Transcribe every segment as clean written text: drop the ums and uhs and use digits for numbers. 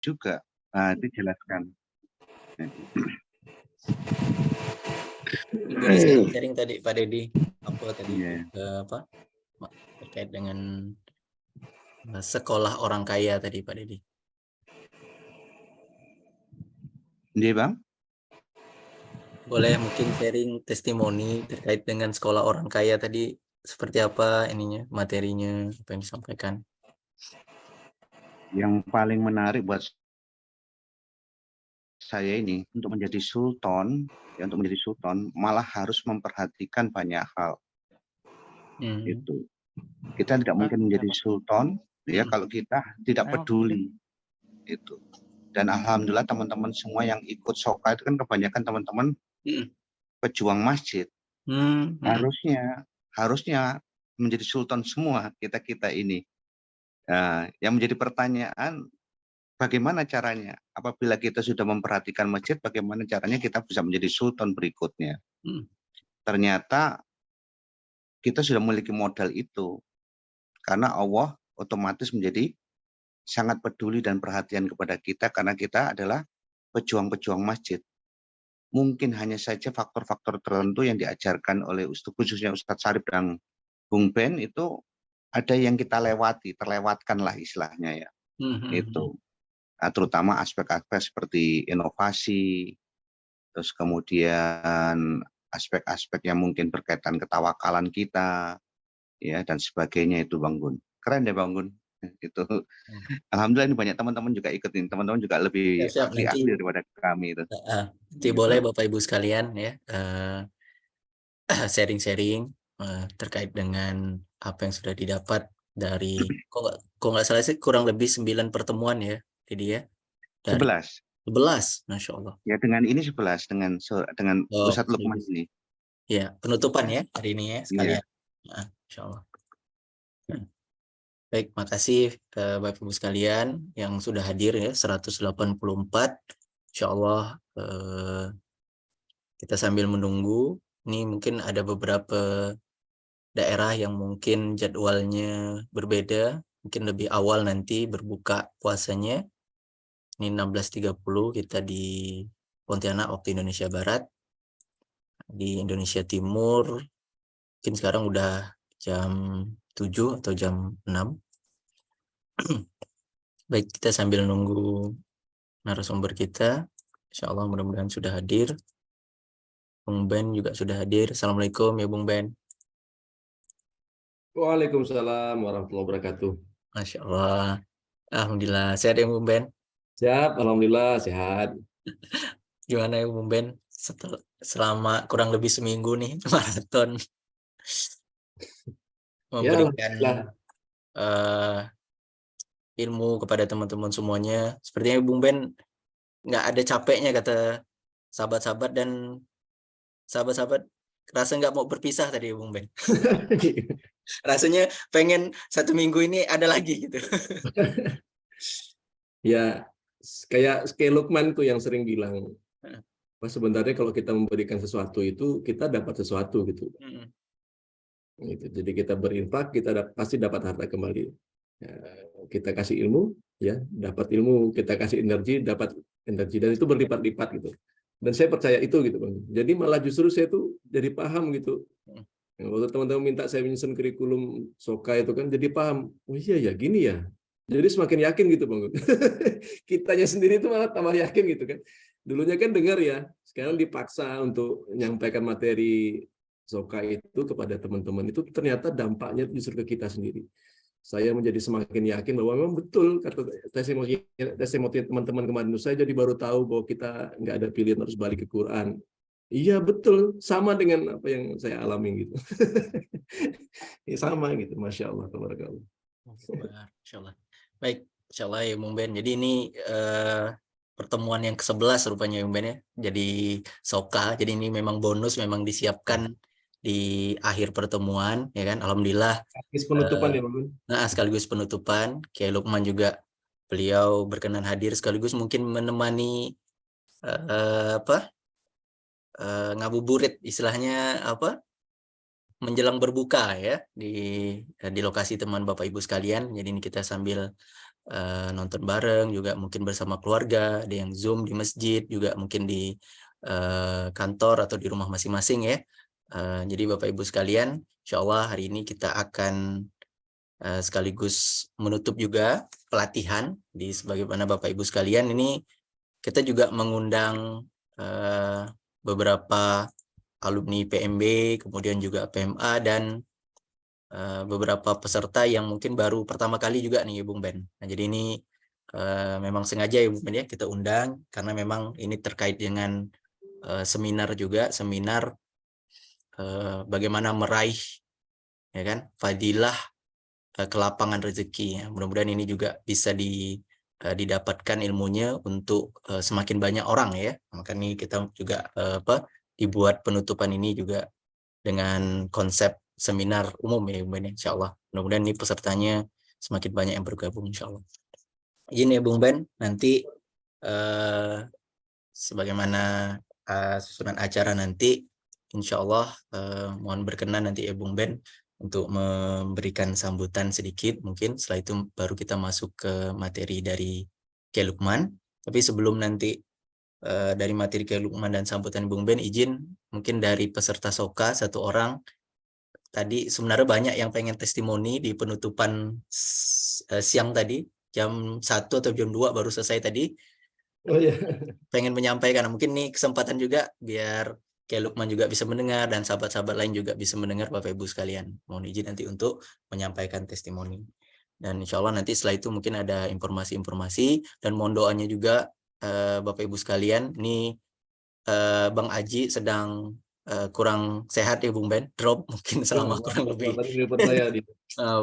juga. Dijelaskan. Boleh sharing tadi Pak Dedi apa tadi apa terkait dengan sekolah orang kaya tadi Pak Dedi. Iya Bang. Boleh mungkin sharing testimoni terkait dengan sekolah orang kaya tadi seperti apa ininya materinya apa yang disampaikan. Yang paling menarik buat saya ini untuk menjadi sultan, ya untuk menjadi sultan malah harus memperhatikan banyak hal. Itu. Kita tidak mungkin menjadi sultan ya kalau kita tidak peduli. Itu. Dan alhamdulillah teman-teman semua yang ikut Soka itu kan kebanyakan teman-teman pejuang masjid. Harusnya menjadi sultan semua kita ini. Nah, yang menjadi pertanyaan, bagaimana caranya? Apabila kita sudah memperhatikan masjid, bagaimana caranya kita bisa menjadi sultan berikutnya? Ternyata kita sudah memiliki modal itu. Karena Allah otomatis menjadi sangat peduli dan perhatian kepada kita karena kita adalah pejuang-pejuang masjid. Mungkin hanya saja faktor-faktor tertentu yang diajarkan oleh khususnya Ustadz Syarif dan Bung Ben itu ada yang kita lewati, terlewatkan lah istilahnya ya. Itu. Nah, terutama aspek-aspek seperti inovasi, terus kemudian aspek-aspek yang mungkin berkaitan ketawakalan kita, ya dan sebagainya itu Bang Gun. Keren ya Bang Gun. Itu. Alhamdulillah ini banyak teman-teman juga ikutin, teman-teman juga lebih ahli daripada kami itu. Nanti boleh Bapak Ibu sekalian ya sharing-sharing terkait dengan apa yang sudah didapat dari kok nggak salah sih kurang lebih 9 pertemuan ya jadi ya. 11. Masya Allah. Ya dengan ini 11 dengan Ustadz Lukman ini. Ya penutupan ya hari ini ya sekalian. Insya Allah. Baik, makasih Bapak Ibu sekalian yang sudah hadir ya 184. Insya Allah kita sambil menunggu. Ini mungkin ada beberapa daerah yang mungkin jadwalnya berbeda, mungkin lebih awal nanti berbuka puasanya. Ini 16.30 kita di Pontianak waktu Indonesia Barat. Di Indonesia Timur mungkin sekarang udah jam 7 atau jam 6. Baik, kita sambil nunggu narasumber kita. Insya Allah mudah-mudahan sudah hadir. Bung Ben juga sudah hadir. Assalamualaikum ya Bung Ben. Waalaikumsalam warahmatullahi wabarakatuh. Masya Allah. Alhamdulillah. Sehat ya Bung Ben? Sehat, alhamdulillah sehat. Gimana ya Bung Ben? Selama kurang lebih seminggu nih maraton memberikan ilmu kepada teman-teman semuanya. Sepertinya Bung Ben nggak ada capeknya kata sahabat-sahabat dan sahabat-sahabat rasa nggak mau berpisah tadi Bung Ben. Rasanya pengen 1 minggu ini ada lagi gitu. Ya kayak Lukman tuh yang sering bilang, sebenarnya kalau kita memberikan sesuatu itu kita dapat sesuatu gitu. Gitu. Jadi kita berinfak kita pasti dapat harta kembali. Ya, kita kasih ilmu ya dapat ilmu, kita kasih energi dapat energi dan itu berlipat-lipat gitu. Dan saya percaya itu gitu Bang. Jadi malah justru saya tuh jadi paham gitu. Waktu teman-teman minta saya menyusun kurikulum Soka itu kan jadi paham. Oh iya ya gini ya. Jadi semakin yakin gitu Bang. Kitanya sendiri itu malah tambah yakin gitu kan. Dulunya kan dengar ya, sekarang dipaksa untuk menyampaikan materi Soka itu kepada teman-teman itu ternyata dampaknya justru ke kita sendiri. Saya menjadi semakin yakin bahwa memang betul kata testimoni teman-teman kemarin itu, saya jadi baru tahu bahwa kita nggak ada pilihan harus balik ke Quran. Iya betul, sama dengan apa yang saya alami gitu. Sama gitu, Masya Allah. Masya Allah. Baik, Insya Allah ya Bung Ben. Jadi ini pertemuan yang ke-11 rupanya Bung Ben ya. Jadi Soka, jadi ini memang bonus, memang disiapkan di akhir pertemuan ya kan. Alhamdulillah. Sekaligus penutupan ya Bang. Nah, sekaligus penutupan. Kiai Lukman juga beliau berkenan hadir sekaligus mungkin menemani ngabuburit istilahnya apa? Menjelang berbuka ya di lokasi teman Bapak Ibu sekalian. Jadi ini kita sambil nonton bareng, juga mungkin bersama keluarga, ada yang Zoom di masjid, juga mungkin di kantor atau di rumah masing-masing ya. Jadi Bapak Ibu sekalian, insya Allah hari ini kita akan sekaligus menutup juga pelatihan di sebagaimana Bapak Ibu sekalian. Ini kita juga mengundang beberapa alumni PMB, kemudian juga PMA, dan beberapa peserta yang mungkin baru pertama kali juga nih Bung Ben. Nah, jadi ini memang sengaja ya Bung Ben ya kita undang karena memang ini terkait dengan seminar juga, seminar bagaimana meraih ya kan fadilah kelapangan rezeki. Ya. Mudah-mudahan ini juga bisa didapatkan ilmunya untuk semakin banyak orang ya. Makanya kita juga dibuat penutupan ini juga dengan konsep seminar umum ya Bung Ben, insya Allah. Mudah-mudahan ini pesertanya semakin banyak yang bergabung insya Allah. Izin ya Bung Ben, nanti sebagaimana susunan acara nanti, insya Allah mohon berkenan nanti ya Bung Ben untuk memberikan sambutan sedikit mungkin. Setelah itu baru kita masuk ke materi dari Kiai Lukman. Tapi sebelum nanti dari materi Kiai Lukman dan sambutan Bung Ben, izin mungkin dari peserta Soka satu orang. Tadi sebenarnya banyak yang pengen testimoni di penutupan siang tadi, jam 1 atau jam 2 baru selesai tadi. Oh ya. Pengen menyampaikan, mungkin nih kesempatan juga biar Kiai Lukman juga bisa mendengar dan sahabat-sahabat lain juga bisa mendengar Bapak Ibu sekalian. Mohon izin nanti untuk menyampaikan testimoni. Dan insya Allah nanti setelah itu mungkin ada informasi-informasi dan mohon doanya juga Bapak Ibu sekalian. Ini Bang Aji sedang kurang sehat ya Bung Ben, drop mungkin selama kurang lebih.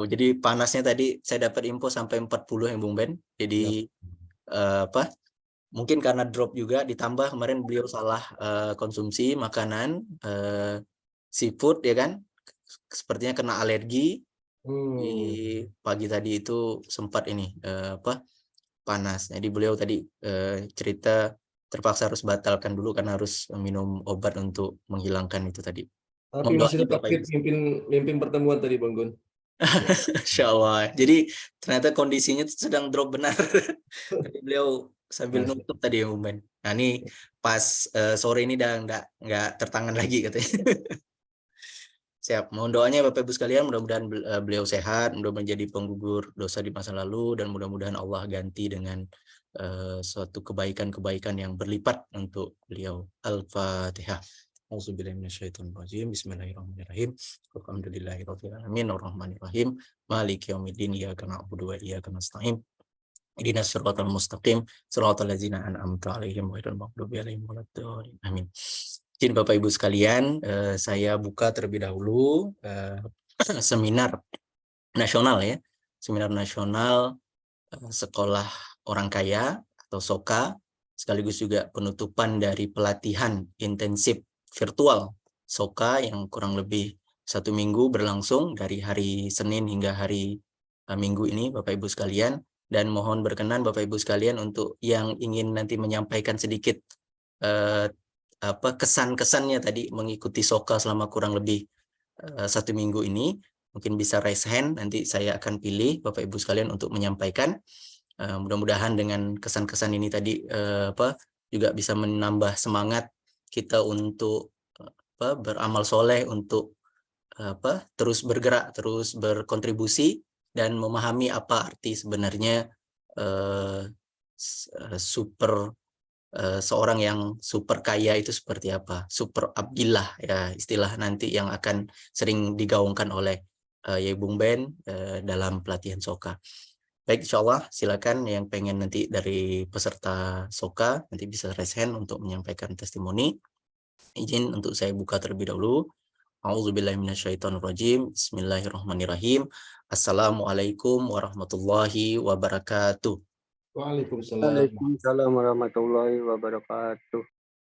Jadi panasnya tadi saya dapat info sampai 40 ya Bung Ben. Jadi mungkin karena drop juga ditambah kemarin beliau salah konsumsi makanan seafood ya kan. Sepertinya kena alergi. Di pagi tadi itu sempat ini panas. Jadi beliau tadi cerita terpaksa harus batalkan dulu karena harus minum obat untuk menghilangkan itu tadi. Tapi masih tetap mimpin pertemuan tadi Bang Gun. Insya Allah. Jadi ternyata kondisinya sedang drop benar. Jadi beliau sambil nutup tadi ya Bung Ben. Nah ini pas sore ini udah nggak tertangan lagi katanya. Siap. Mohon doanya Bapak Ibu sekalian, mudah-mudahan beliau sehat, mudah menjadi penggugur dosa di masa lalu, dan mudah-mudahan Allah ganti dengan suatu kebaikan-kebaikan yang berlipat untuk beliau. Al-Fatihah. Auzubillahi minasyaitonirrajim. Bismillahirrahmanirrahim. Alhamdulillahirabbil alamin arrahmanirrahim. Maliki yaumiddin. Iyyaka na'budu wa iyyaka nasta'in. Ihdinas siratal mustaqim. Shiratal ladzina an'amta 'alaihim ghairil maghdubi 'alaihim waladdallin. Amin. Jadi Bapak Ibu sekalian, saya buka terlebih dahulu seminar nasional ya. Seminar nasional Sekolah Orang Kaya atau SOKA, sekaligus juga penutupan dari pelatihan intensif virtual SOKA yang kurang lebih 1 minggu berlangsung dari hari Senin hingga hari Minggu ini Bapak Ibu sekalian. Dan mohon berkenan Bapak Ibu sekalian untuk yang ingin nanti menyampaikan sedikit kesan-kesannya tadi mengikuti SOKA selama kurang lebih 1 minggu ini, mungkin bisa raise hand, nanti saya akan pilih Bapak Ibu sekalian untuk menyampaikan. Mudah-mudahan dengan kesan-kesan ini tadi juga bisa menambah semangat kita untuk beramal soleh, untuk terus bergerak, terus berkontribusi, dan memahami apa arti sebenarnya seorang yang super kaya itu seperti apa, super abdillah ya istilah nanti yang akan sering digaungkan oleh Yai Bung Ben dalam pelatihan SOKA. Baik, insya Allah silakan yang pengen nanti dari peserta SOKA nanti bisa raise hand untuk menyampaikan testimoni. Izin untuk saya buka terlebih dahulu. A'udzubillahi minasyaitonirrajim. Bismillahirrahmanirrahim. Assalamualaikum warahmatullahi wabarakatuh. Waalaikumsalam warahmatullahi wabarakatuh.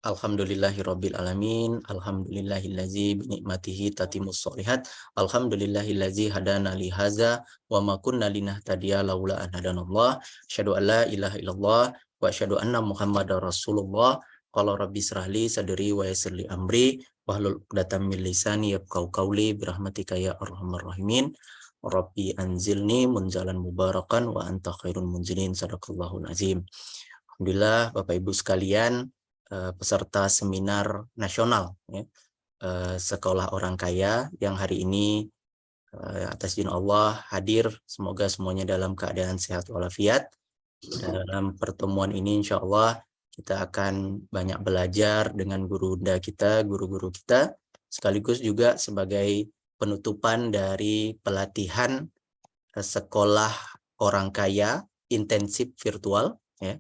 Alhamdulillahirabbil alamin. Alhamdulillahillazi binikmatihi tatimmus sholihat. Alhamdulillahillazi hadana li hadza wa ma kunna linahtadiya laula an hadanallah. Asyhadu an la ilaha illallah wa asyhadu anna Muhammadar Rasulullah. Qala rabbi shrahli sadri wa yassir li amri wahlul 'uqdatam min lisani yafqahu qawli birahmatika ya arhamar rahimin. Rabbi anzilni munzalan mubarakan wa anta khairul munzilin. Sadaqallahul azim. Alhamdulillah Bapak Ibu sekalian, peserta seminar nasional ya, Sekolah Orang Kaya yang hari ini atas izin Allah hadir, semoga semuanya dalam keadaan sehat walafiat. Dalam pertemuan ini insya Allah kita akan banyak belajar dengan guru-guru kita, sekaligus juga sebagai penutupan dari pelatihan Sekolah Orang Kaya intensif virtual ya,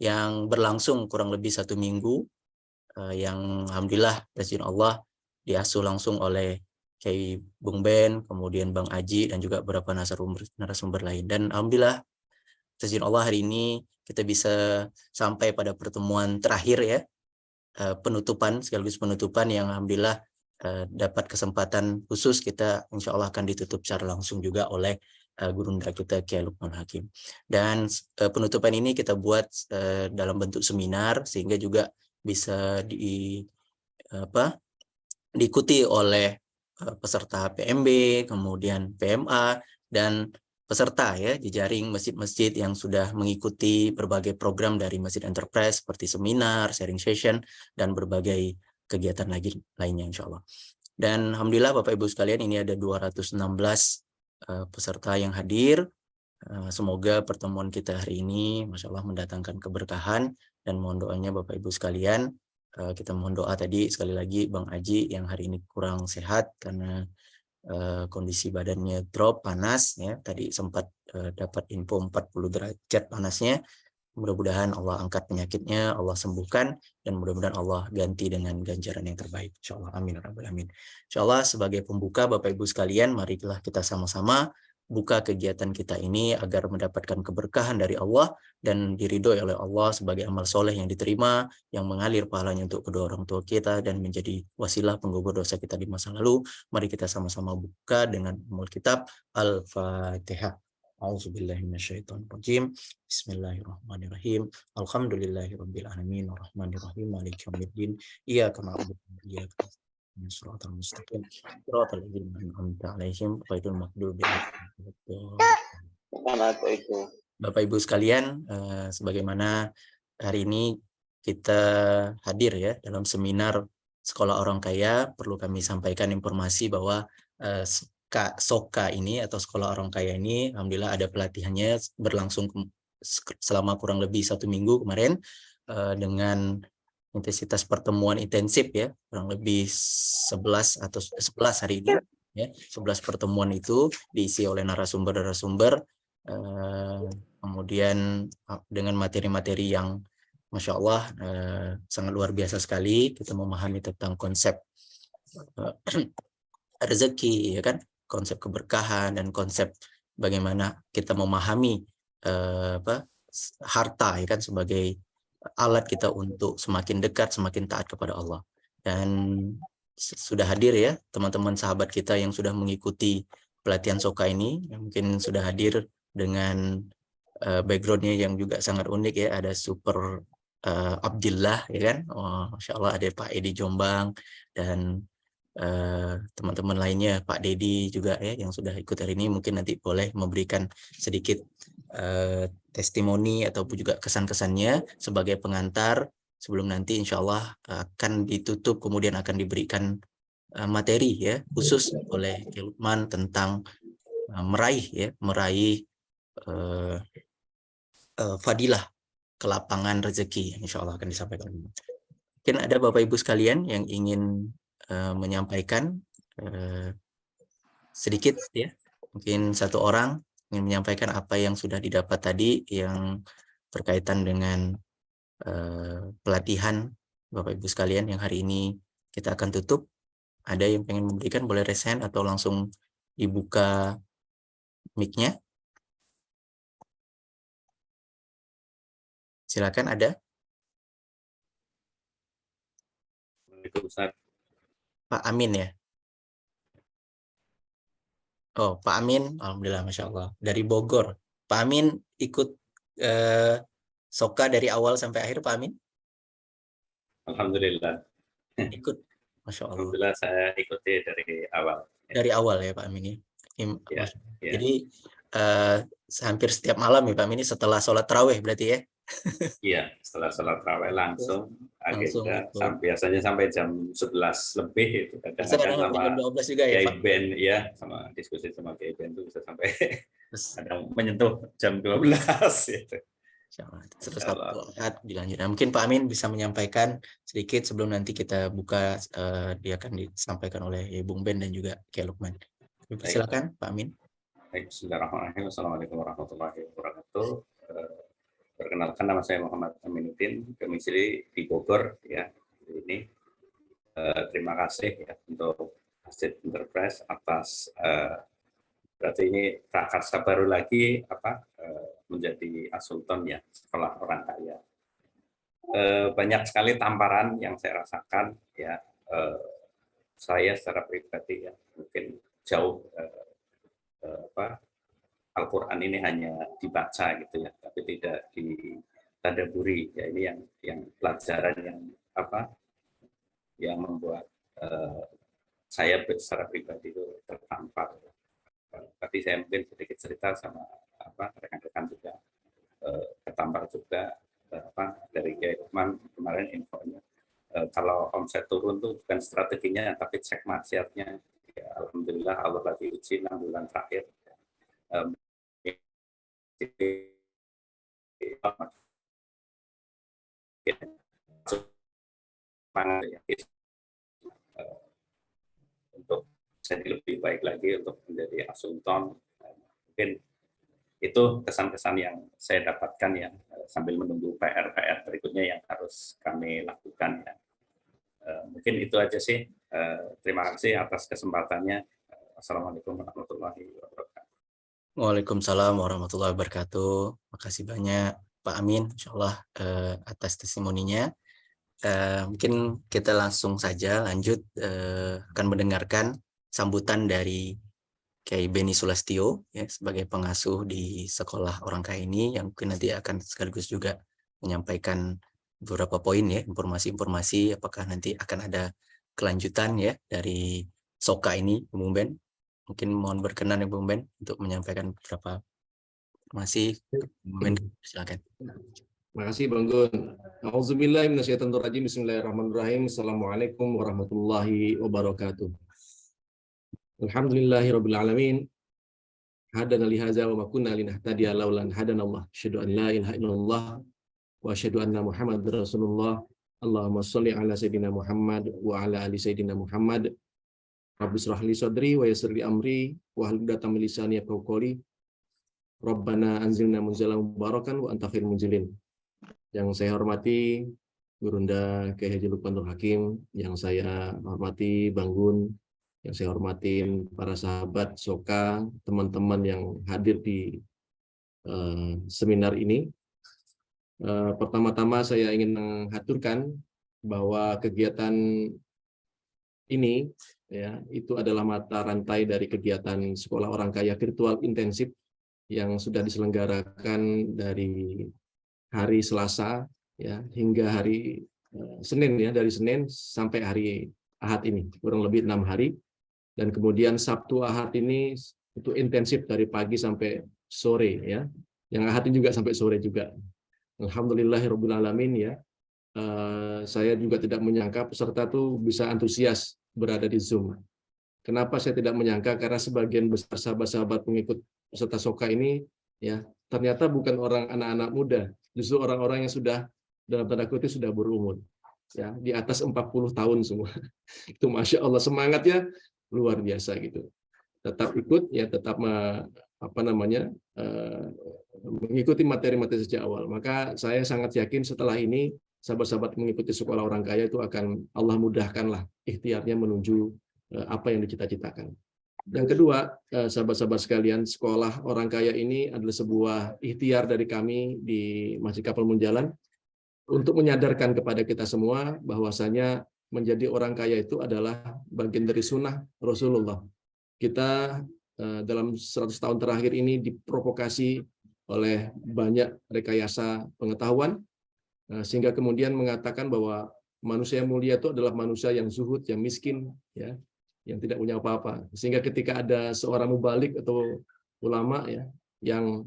yang berlangsung kurang lebih 1 minggu, yang alhamdulillah izin Allah diasuh langsung oleh Kiai Bung Ben, kemudian Bang Aji, dan juga beberapa narasumber lain. Dan alhamdulillah izin Allah hari ini kita bisa sampai pada pertemuan terakhir ya, penutupan sekaligus penutupan yang alhamdulillah dapat kesempatan khusus, kita insya Allah akan ditutup secara langsung juga oleh guru kita Kiai Lukman Hakim. Dan penutupan ini kita buat dalam bentuk seminar sehingga juga bisa diikuti oleh peserta PMB, kemudian PMA, dan peserta ya jejaring masjid-masjid yang sudah mengikuti berbagai program dari Masjid Enterprise seperti seminar, sharing session, dan berbagai kegiatan lainnya insya Allah. Dan alhamdulillah Bapak Ibu sekalian, ini ada 216 peserta yang hadir. Semoga pertemuan kita hari ini Masya Allah mendatangkan keberkahan, dan mohon doanya Bapak Ibu sekalian. Kita mohon doa tadi sekali lagi Bang Aji yang hari ini kurang sehat karena kondisi badannya drop, panas ya, tadi sempat dapat info 40 derajat panasnya. Mudah-mudahan Allah angkat penyakitnya, Allah sembuhkan, dan mudah-mudahan Allah ganti dengan ganjaran yang terbaik. Insyaallah, amin rabbal alamin. Insyaallah sebagai pembuka Bapak Ibu sekalian, marilah kita sama-sama buka kegiatan kita ini agar mendapatkan keberkahan dari Allah dan diridhoi oleh Allah sebagai amal soleh yang diterima, yang mengalir pahalanya untuk kedua orang tua kita dan menjadi wasilah penggugur dosa kita di masa lalu. Mari kita sama-sama buka dengan Ummul Kitab Al-Fatihah. A'udzubillahi minasyaitonirrajim. Bismillahirrahmanirrahim. Alhamdulillahirabbil alamin arrahmanirrahim maliki yaumiddin. Iyyaka na'budu wa iyyaka nasta'in. Shiratal mustaqim. Shiratal ladzina an'amta 'alaihim ghairil maghdubi 'alaihim. Bapak Ibu sekalian, sebagaimana hari ini kita hadir ya dalam seminar Sekolah Orang Kaya, perlu kami sampaikan informasi bahwa SOKA ini atau Sekolah Orang Kaya ini alhamdulillah ada pelatihannya berlangsung selama kurang lebih 1 minggu kemarin, dengan intensitas pertemuan intensif ya, kurang lebih 11 hari ini ya. 11 pertemuan itu diisi oleh narasumber-narasumber, kemudian dengan materi-materi yang Masya Allah sangat luar biasa sekali. Kita memahami tentang konsep rezeki ya kan, konsep keberkahan, dan konsep bagaimana kita memahami harta ya kan sebagai alat kita untuk semakin dekat, semakin taat kepada Allah. Dan sudah hadir ya teman-teman sahabat kita yang sudah mengikuti pelatihan SOKA ini, yang mungkin sudah hadir dengan backgroundnya yang juga sangat unik ya. Ada Super Abdillah ya kan, Masya Allah, ada Pak Edi Jombang, dan teman-teman lainnya, Pak Dedi juga ya yang sudah ikut hari ini. Mungkin nanti boleh memberikan sedikit testimoni ataupun juga kesan-kesannya sebagai pengantar sebelum nanti insya Allah akan ditutup, kemudian akan diberikan materi ya khusus oleh Lukman tentang meraih fadilah kelapangan rezeki, insya Allah akan disampaikan. Mungkin ada Bapak Ibu sekalian yang ingin menyampaikan sedikit ya, mungkin satu orang ingin menyampaikan apa yang sudah didapat tadi yang berkaitan dengan pelatihan Bapak Ibu sekalian yang hari ini kita akan tutup. Ada yang pengen memberikan, boleh raise hand atau langsung dibuka mic-nya. Silakan, ada. Pak Amin ya. Oh, Pak Amin, alhamdulillah, Masya Allah, dari Bogor. Pak Amin ikut SOKA dari awal sampai akhir, Pak Amin? Alhamdulillah. Ikut, Masya Allah. Alhamdulillah saya ikuti dari awal. Dari awal ya Pak Amin ya. Ya, ya. Jadi hampir setiap malam ya Pak Amin, ini setelah sholat tarawih berarti ya? Iya, setelah sholat tarawih langsung Langsung agenda ikut. biasanya sampai jam 11 lebih itu kadang-kadang Kadang-kadang sama jam 12 juga ya Kiai Pak? Ben ya, sama diskusi sama Kiai Ben itu bisa sampai Terus, kadang menyentuh jam 12 gitu. terus Insya Sabtu Allah. Ahad dilanjut. Nah, mungkin Pak Amin bisa menyampaikan sedikit sebelum nanti kita buka, dia akan disampaikan oleh Bung Ben dan juga Kiai Lukman. Silakan Pak Amin. Baik, bismillahirrahmanirrahim. Assalamualaikum warahmatullahi wabarakatuh. Perkenalkan, nama saya Muhammad Aminuddin, domisili di Bogor ya. Ini terima kasih ya untuk Masjid Enterprise atas berarti ini prakarsa baru lagi menjadi asultan ya sekolah orang kaya. Banyak sekali tamparan yang saya rasakan ya. Saya secara pribadi ya mungkin jauh Al-Quran ini hanya dibaca gitu ya, tapi tidak ditadaburi. Ya ini yang pelajaran yang membuat saya secara pribadi itu tertampar. Tapi saya mungkin sedikit cerita sama rekan-rekan juga tertampar juga dari Kiai Lukman kemarin infonya. Kalau omset turun tuh bukan strateginya, tapi cek maksiatnya. Ya, alhamdulillah Allah lagi uji 6 bulan terakhir. Untuk jadi lebih baik lagi untuk menjadi asunton. Mungkin itu kesan-kesan yang saya dapatkan ya sambil menunggu PR berikutnya yang harus kami lakukan ya. Mungkin itu aja sih. Terima kasih atas kesempatannya. Assalamualaikum warahmatullahi wabarakatuh. Waalaikumsalam warahmatullahi wabarakatuh. Makasih banyak Pak Amin, insyaallah atas testimoninya. Mungkin kita langsung saja lanjut akan mendengarkan sambutan dari Kiai Beni Sulastyo ya, sebagai pengasuh di sekolah orang kaya ini, yang mungkin nanti akan sekaligus juga menyampaikan beberapa poin ya, informasi-informasi apakah nanti akan ada kelanjutan ya dari Soka ini, Bung Ben. Mungkin mohon berkenan ya Bung Ben untuk menyampaikan beberapa informasi. Bung Ben, silakan. Terima kasih Bang Gun. Auzubillahi minasyaitonirrajim. Bismillahirrahmanirrahim. Assalamualaikum warahmatullahi wabarakatuh. Alhamdulillahirabbil alamin. Hadana li hadza wa ma kunna linahtadiya laula an hadanallah. Asyhadu an la ilaha illallah wa asyhadu anna Muhammadar Rasulullah. Allahumma shalli ala sayidina Muhammad wa ala ali sayidina Muhammad. Rabbi shrah li sadri wa yassir li amri wa hlul 'uqdatam min lisani yafqahu qawli. Rabbana anzilna munzalan mubarakan wa anta khairul munzilin. Yang saya hormati Gurunda Kiai Haji Lukmanul Hakim, yang saya hormati Bang Gun, yang saya hormatin para sahabat Soka, teman-teman yang hadir di seminar ini. Pertama-tama saya ingin mengaturkan bahwa kegiatan ini ya itu adalah mata rantai dari kegiatan sekolah orang kaya virtual intensif yang sudah diselenggarakan dari hari Selasa ya hingga hari Senin ya, dari Senin sampai hari Ahad ini kurang lebih 6 hari, dan kemudian Sabtu Ahad ini itu intensif dari pagi sampai sore ya, yang Ahad ini juga sampai sore juga. Alhamdulillahirabbil alamin ya. Saya juga tidak menyangka peserta tuh bisa antusias berada di Zoom. Kenapa saya tidak menyangka? Karena sebagian besar sahabat-sahabat pengikut peserta Soka ini ya ternyata bukan orang anak-anak muda, justru orang-orang yang sudah dalam tanda kutip sudah berumur ya, di atas 40 tahun semua. Itu Masya Allah, semangatnya luar biasa gitu. Tetap ikut ya, tetap mengikuti materi-materi sejak awal. Maka saya sangat yakin setelah ini sahabat-sahabat mengikuti sekolah orang kaya itu akan Allah mudahkanlah ikhtiarnya menuju apa yang dicita-citakan. Yang kedua, sahabat-sahabat sekalian, sekolah orang kaya ini adalah sebuah ikhtiar dari kami di Masjid Kapal Munjalan untuk menyadarkan kepada kita semua bahwasanya menjadi orang kaya itu adalah bagian dari sunnah Rasulullah. Kita dalam 100 tahun terakhir ini diprovokasi oleh banyak rekayasa pengetahuan, sehingga kemudian mengatakan bahwa manusia yang mulia itu adalah manusia yang zuhud, yang miskin, ya, yang tidak punya apa-apa. Sehingga ketika ada seorang mubalik atau ulama ya yang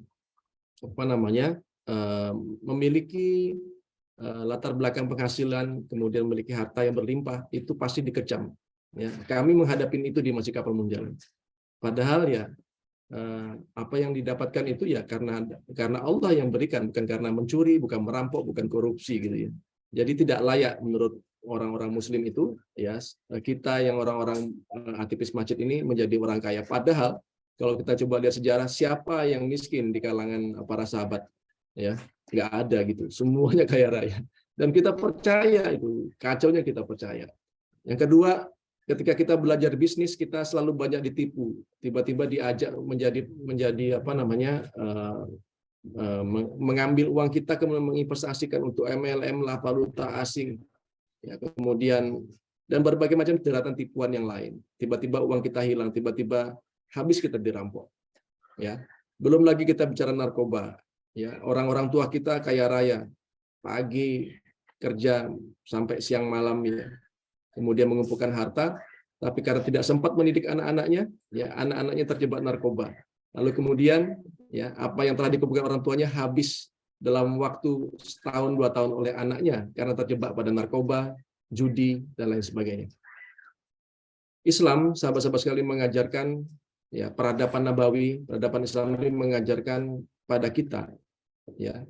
memiliki latar belakang penghasilan, kemudian memiliki harta yang berlimpah, itu pasti dikecam. Ya, kami menghadapi itu di Masjid Kapal Munjalan. Padahal ya apa yang didapatkan itu ya karena Allah yang berikan, bukan karena mencuri, bukan merampok, bukan korupsi gitu ya. Jadi tidak layak menurut orang-orang Muslim itu ya kita yang orang-orang aktivis masjid ini menjadi orang kaya. Padahal kalau kita coba lihat sejarah, siapa yang miskin di kalangan para sahabat? Ya, nggak ada gitu. Semuanya kaya raya. Dan kita percaya itu, kacaunya kita percaya. Yang kedua, ketika kita belajar bisnis, kita selalu banyak ditipu. Tiba-tiba diajak menjadi mengambil uang kita kemudian menginvestasikan untuk MLM lah, valuta asing. Ya, kemudian dan berbagai macam jeratan tipuan yang lain. Tiba-tiba uang kita hilang, tiba-tiba habis kita dirampok. Ya, belum lagi kita bicara narkoba. Ya, orang-orang tua kita kaya raya, pagi kerja sampai siang malam ya. Kemudian mengumpulkan harta, tapi karena tidak sempat mendidik anak-anaknya, ya anak-anaknya terjebak narkoba. Lalu kemudian ya apa yang telah dikumpulkan orang tuanya habis dalam waktu setahun 2 tahun oleh anaknya karena terjebak pada narkoba, judi dan lain sebagainya. Islam, sahabat-sahabat sekalian, mengajarkan ya peradaban Nabawi, peradaban Islam ini mengajarkan pada kita ya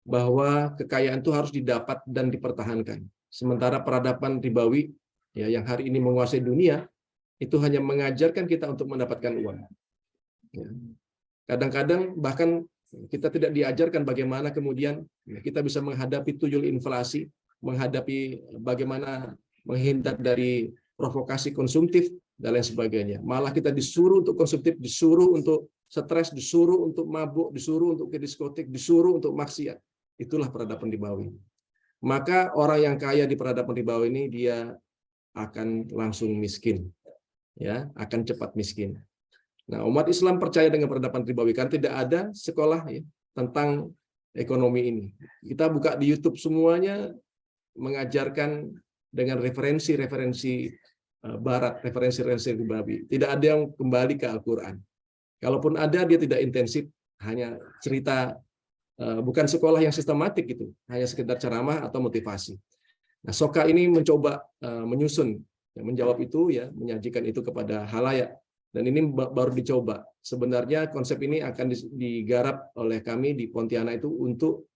bahwa kekayaan itu harus didapat dan dipertahankan. Sementara peradaban ribawi ya yang hari ini menguasai dunia itu hanya mengajarkan kita untuk mendapatkan uang. Ya. Kadang-kadang bahkan kita tidak diajarkan bagaimana kemudian kita bisa menghadapi tuyul inflasi, menghadapi bagaimana menghindar dari provokasi konsumtif dan lain sebagainya. Malah kita disuruh untuk konsumtif, disuruh untuk stres, disuruh untuk mabuk, disuruh untuk ke diskotik, disuruh untuk maksiat. Itulah peradaban ribawi. Maka orang yang kaya di peradaban ribawi ini dia akan langsung miskin, ya, akan cepat miskin. Nah, umat Islam percaya dengan peradaban ribawi karena tidak ada sekolah ya, tentang ekonomi ini. Kita buka di YouTube semuanya mengajarkan dengan referensi-referensi Barat, referensi-referensi ribawi. Tidak ada yang kembali ke Al-Quran. Kalaupun ada, dia tidak intensif, hanya cerita. Bukan sekolah yang sistematik gitu, hanya sekedar ceramah atau motivasi. Nah, Soka ini mencoba menyusun, menjawab itu ya, menyajikan itu kepada halayak. Dan ini baru dicoba. Sebenarnya konsep ini akan digarap oleh kami di Pontianak itu untuk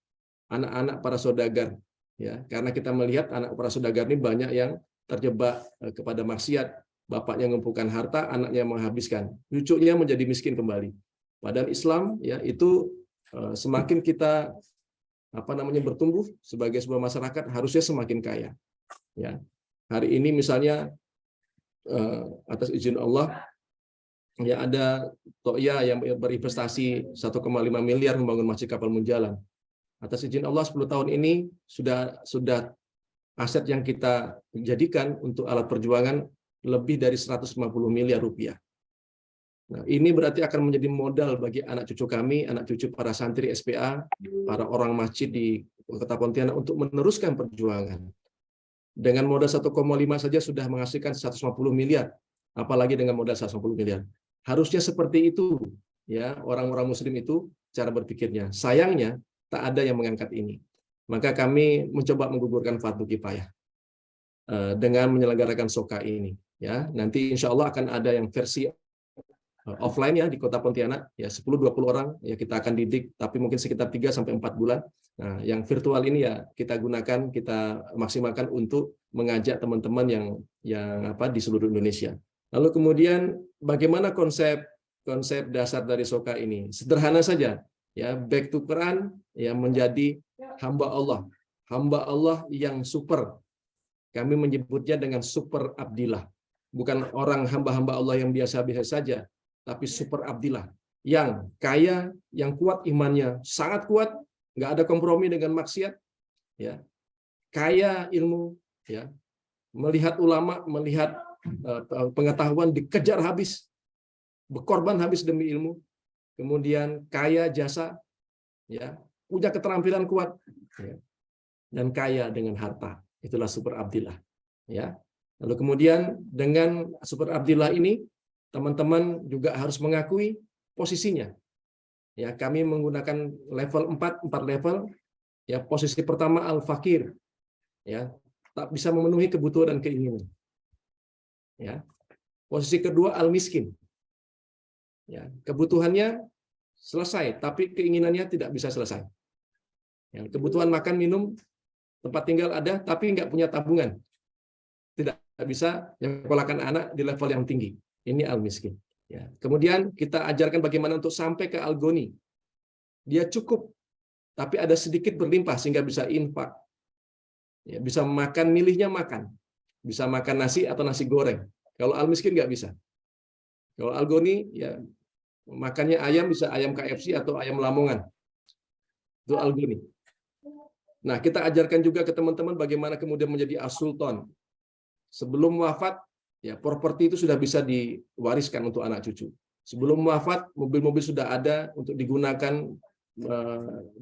anak-anak para saudagar, ya, karena kita melihat anak para saudagar ini banyak yang terjebak kepada maksiat. Bapaknya mengumpulkan harta, anaknya menghabiskan, cucunya menjadi miskin kembali. Padahal Islam ya itu semakin kita bertumbuh sebagai sebuah masyarakat harusnya semakin kaya. Ya, hari ini misalnya atas izin Allah ya ada Toya yang berinvestasi 1,5 miliar membangun Masjid Kapal Munjalan. Atas izin Allah 10 tahun ini sudah aset yang kita jadikan untuk alat perjuangan lebih dari 150 miliar rupiah. Nah, ini berarti akan menjadi modal bagi anak cucu kami, anak cucu para santri SPA, para orang masjid di Kota Pontianak untuk meneruskan perjuangan. Dengan modal 1,5 saja sudah menghasilkan 150 miliar, apalagi dengan modal 150 miliar. Harusnya seperti itu, ya orang-orang Muslim itu cara berpikirnya. Sayangnya tak ada yang mengangkat ini. Maka kami mencoba menggugurkan fardu kifayah dengan menyelenggarakan Soka ini. Ya, nanti insya Allah akan ada yang versi offline ya di Kota Pontianak ya 10-20 orang ya kita akan didik tapi mungkin sekitar 3-4 bulan. Nah, yang virtual ini ya kita gunakan, kita maksimalkan untuk mengajak teman-teman yang di seluruh Indonesia. Lalu kemudian bagaimana konsep dasar dari Soka ini? Sederhana saja ya, back to Quran ya, menjadi hamba Allah. Hamba Allah yang super. Kami menyebutnya dengan super abdillah. Bukan orang hamba-hamba Allah yang biasa-biasa saja, tapi super abdillah yang kaya, yang kuat imannya, sangat kuat, nggak ada kompromi dengan maksiat, ya, kaya ilmu, ya, melihat ulama, melihat pengetahuan dikejar habis, berkorban habis demi ilmu, kemudian kaya jasa, ya, punya keterampilan kuat, ya, dan kaya dengan harta, itulah super abdillah, ya. Lalu kemudian dengan Super Abdillah ini, teman-teman juga harus mengakui posisinya. Ya, kami menggunakan level 4 level. Ya, posisi pertama al-fakir. Ya, tak bisa memenuhi kebutuhan dan keinginan. Ya. Posisi kedua al-miskin. Ya, kebutuhannya selesai, tapi keinginannya tidak bisa selesai. Ya, kebutuhan makan, minum, tempat tinggal ada, tapi nggak punya tabungan. Tidak bisa menyekolahkan anak di level yang tinggi. Ini al-miskin. Ya. Kemudian kita ajarkan bagaimana untuk sampai ke al-ghani. Dia cukup, tapi ada sedikit berlimpah sehingga bisa infak. Ya, bisa makan, milihnya makan. Bisa makan nasi atau nasi goreng. Kalau al-miskin nggak bisa. Kalau al-ghani, ya makannya ayam, bisa ayam KFC atau ayam Lamongan. Itu al-ghani. Nah, kita ajarkan juga ke teman-teman bagaimana kemudian menjadi as-sultan. Sebelum wafat, ya properti itu sudah bisa diwariskan untuk anak cucu. Sebelum wafat, mobil-mobil sudah ada untuk digunakan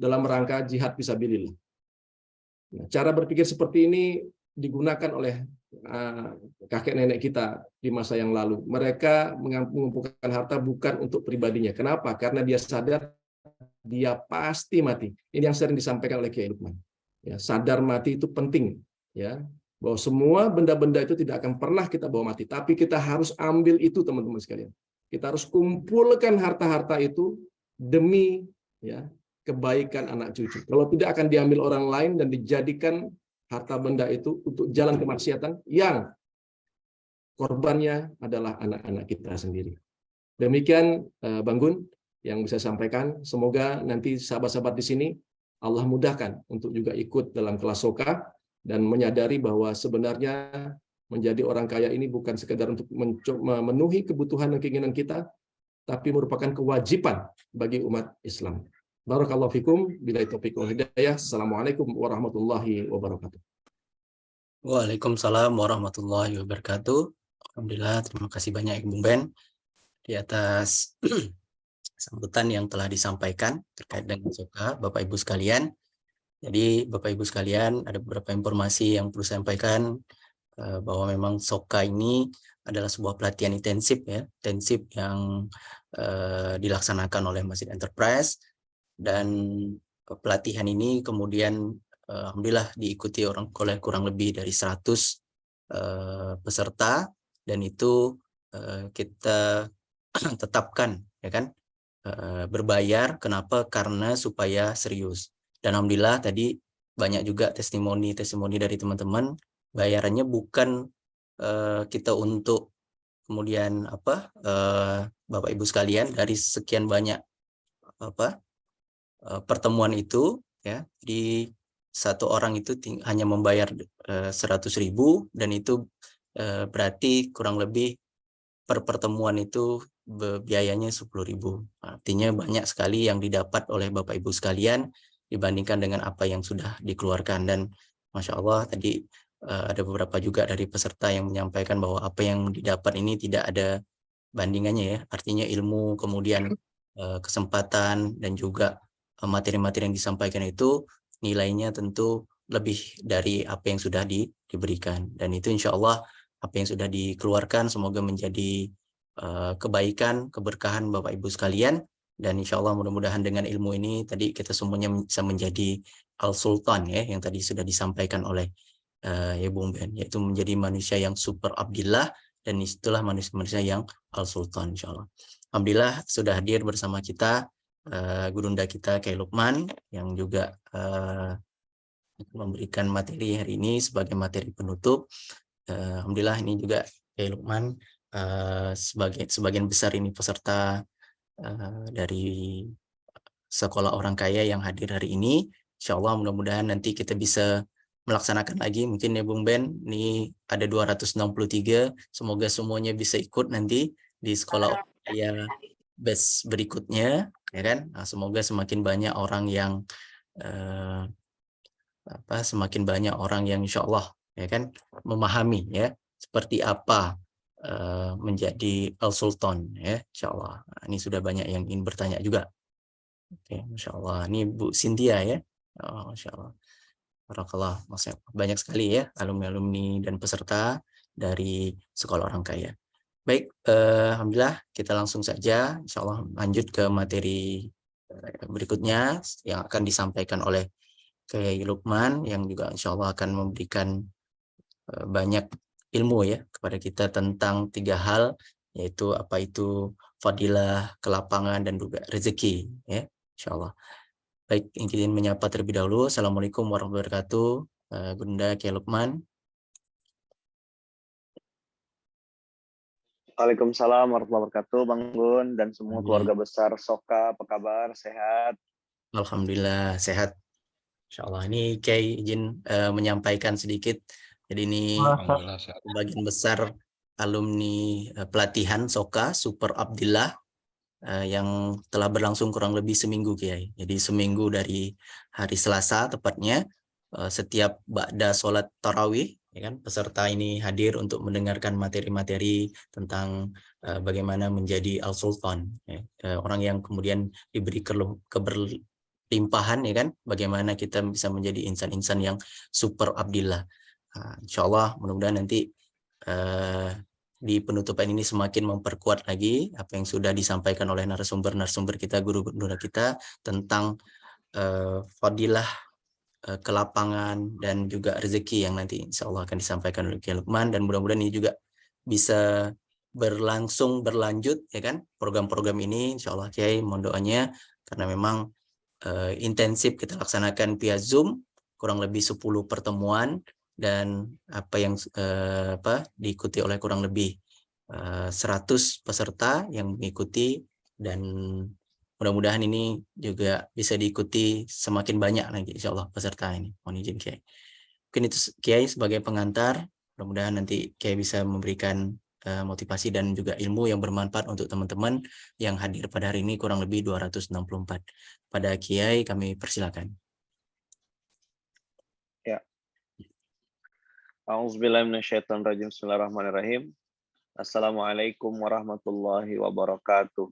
dalam rangka jihad fisabilillah. Nah, cara berpikir seperti ini digunakan oleh kakek nenek kita di masa yang lalu. Mereka mengumpulkan harta bukan untuk pribadinya. Kenapa? Karena dia sadar dia pasti mati. Ini yang sering disampaikan oleh Kiai Lukman. Ya, sadar mati itu penting. Ya, bahwa semua benda-benda itu tidak akan pernah kita bawa mati, tapi kita harus ambil itu, teman-teman sekalian. Kita harus kumpulkan harta-harta itu demi ya kebaikan anak cucu. Kalau tidak akan diambil orang lain dan dijadikan harta benda itu untuk jalan kemaksiatan yang korbannya adalah anak-anak kita sendiri. Demikian Bang Gun yang bisa sampaikan. Semoga nanti sahabat-sahabat di sini Allah mudahkan untuk juga ikut dalam kelas soka dan menyadari bahwa sebenarnya menjadi orang kaya ini bukan sekedar untuk memenuhi kebutuhan dan keinginan kita, tapi merupakan kewajiban bagi umat Islam. Barakallahu fikum, billahi taufiq wal hidayah. Assalamualaikum warahmatullahi wabarakatuh. Waalaikumsalam warahmatullahi wabarakatuh. Alhamdulillah, terima kasih banyak Bung Ben di atas sambutan yang telah disampaikan terkait dengan soka, Bapak Ibu sekalian. Jadi Bapak Ibu sekalian, ada beberapa informasi yang perlu saya sampaikan bahwa memang soka ini adalah sebuah pelatihan intensif ya, intensif yang dilaksanakan oleh Masjid Enterprise, dan pelatihan ini kemudian alhamdulillah diikuti oleh kurang lebih dari 100 peserta, dan itu kita tetapkan ya kan berbayar. Kenapa? Karena supaya serius. Dan alhamdulillah tadi banyak juga testimoni dari teman-teman, bayarannya bukan kita untuk kemudian Bapak Ibu sekalian, dari sekian banyak pertemuan itu ya, di satu orang itu hanya membayar 100.000, dan itu berarti kurang lebih per pertemuan itu biayanya 10.000. Artinya banyak sekali yang didapat oleh Bapak Ibu sekalian dibandingkan dengan apa yang sudah dikeluarkan. Dan Masya Allah tadi ada beberapa juga dari peserta yang menyampaikan bahwa apa yang didapat ini tidak ada bandingannya ya. Artinya ilmu, kemudian kesempatan, dan juga materi-materi yang disampaikan itu nilainya tentu lebih dari apa yang sudah diberikan. Dan itu insya Allah apa yang sudah dikeluarkan semoga menjadi kebaikan, keberkahan Bapak Ibu sekalian. Dan insya Allah mudah-mudahan dengan ilmu ini tadi kita semuanya bisa menjadi Al-Sultan ya, yang tadi sudah disampaikan oleh ya Bung Ben, yaitu menjadi manusia yang super Abdillah, dan itulah manusia yang Al-Sultan insya Allah. Alhamdulillah sudah hadir bersama kita Gurunda kita Kiai Lukman yang juga memberikan materi hari ini sebagai materi penutup. Alhamdulillah ini juga Kiai Lukman sebagian besar ini peserta dari sekolah orang kaya yang hadir hari ini. Insya Allah mudah-mudahan nanti kita bisa melaksanakan lagi mungkin ya Bung Ben, ini ada 263, semoga semuanya bisa ikut nanti di sekolah orang kaya batch berikutnya ya kan. Nah, semoga semakin banyak orang yang insya Allah ya kan memahami ya seperti apa menjadi Al-Sultan ya insya Allah. Nah, ini sudah banyak yang ingin bertanya juga. Oke, Masya Allah. Ini Bu Cynthia ya. Oh, Masya Allah. Barakallah. Banyak sekali ya alumni-alumni dan peserta dari sekolah orang kaya. Baik, alhamdulillah kita langsung saja insya Allah lanjut ke materi berikutnya yang akan disampaikan oleh Kiai Lukman yang juga insya Allah akan memberikan banyak ilmu ya kepada kita tentang 3 hal, yaitu apa itu fadilah, kelapangan, dan juga rezeki ya insya Allah. Baik, ingin menyapa terlebih dahulu. Assalamualaikum warahmatullahi wabarakatuh. Bunda Kiai Lukman. Waalaikumsalam warahmatullahi wabarakatuh, Bang Gun dan semua keluarga besar Soka, apa kabar? Sehat? Alhamdulillah sehat. Insya Allah ini Kiai izin menyampaikan sedikit. Jadi ini sebagian besar alumni pelatihan Soka Super Abdillah yang telah berlangsung kurang lebih seminggu Kiai. Jadi seminggu dari hari Selasa tepatnya setiap ba'da sholat tarawih ya kan, peserta ini hadir untuk mendengarkan materi-materi tentang bagaimana menjadi al-sultan ya. Orang yang kemudian diberi keberlimpahan ya kan, bagaimana kita bisa menjadi insan-insan yang super abdillah. Insya Allah mudah-mudahan nanti di penutupan ini semakin memperkuat lagi apa yang sudah disampaikan oleh narasumber-narasumber kita, guru-guru kita tentang fadilah, kelapangan, dan juga rezeki yang nanti insya Allah akan disampaikan oleh Kiai Lukman, dan mudah-mudahan ini juga bisa berlanjut ya kan program-program ini insya Allah Kiai, mohon doanya karena memang intensif kita laksanakan via Zoom kurang lebih 10 pertemuan dan apa yang diikuti oleh kurang lebih 100 peserta yang mengikuti, dan mudah-mudahan ini juga bisa diikuti semakin banyak lagi insya Allah peserta ini. Mohon izin Kiai. Mungkin itu Kiai sebagai pengantar. Mudah-mudahan nanti Kiai bisa memberikan motivasi dan juga ilmu yang bermanfaat untuk teman-teman yang hadir pada hari ini kurang lebih 264. Pada Kiai kami persilakan. Ya. A'udzubillahiminasyaitonirrajim. Bismillahirrahmanirrahim. Assalamualaikum warahmatullahi wabarakatuh.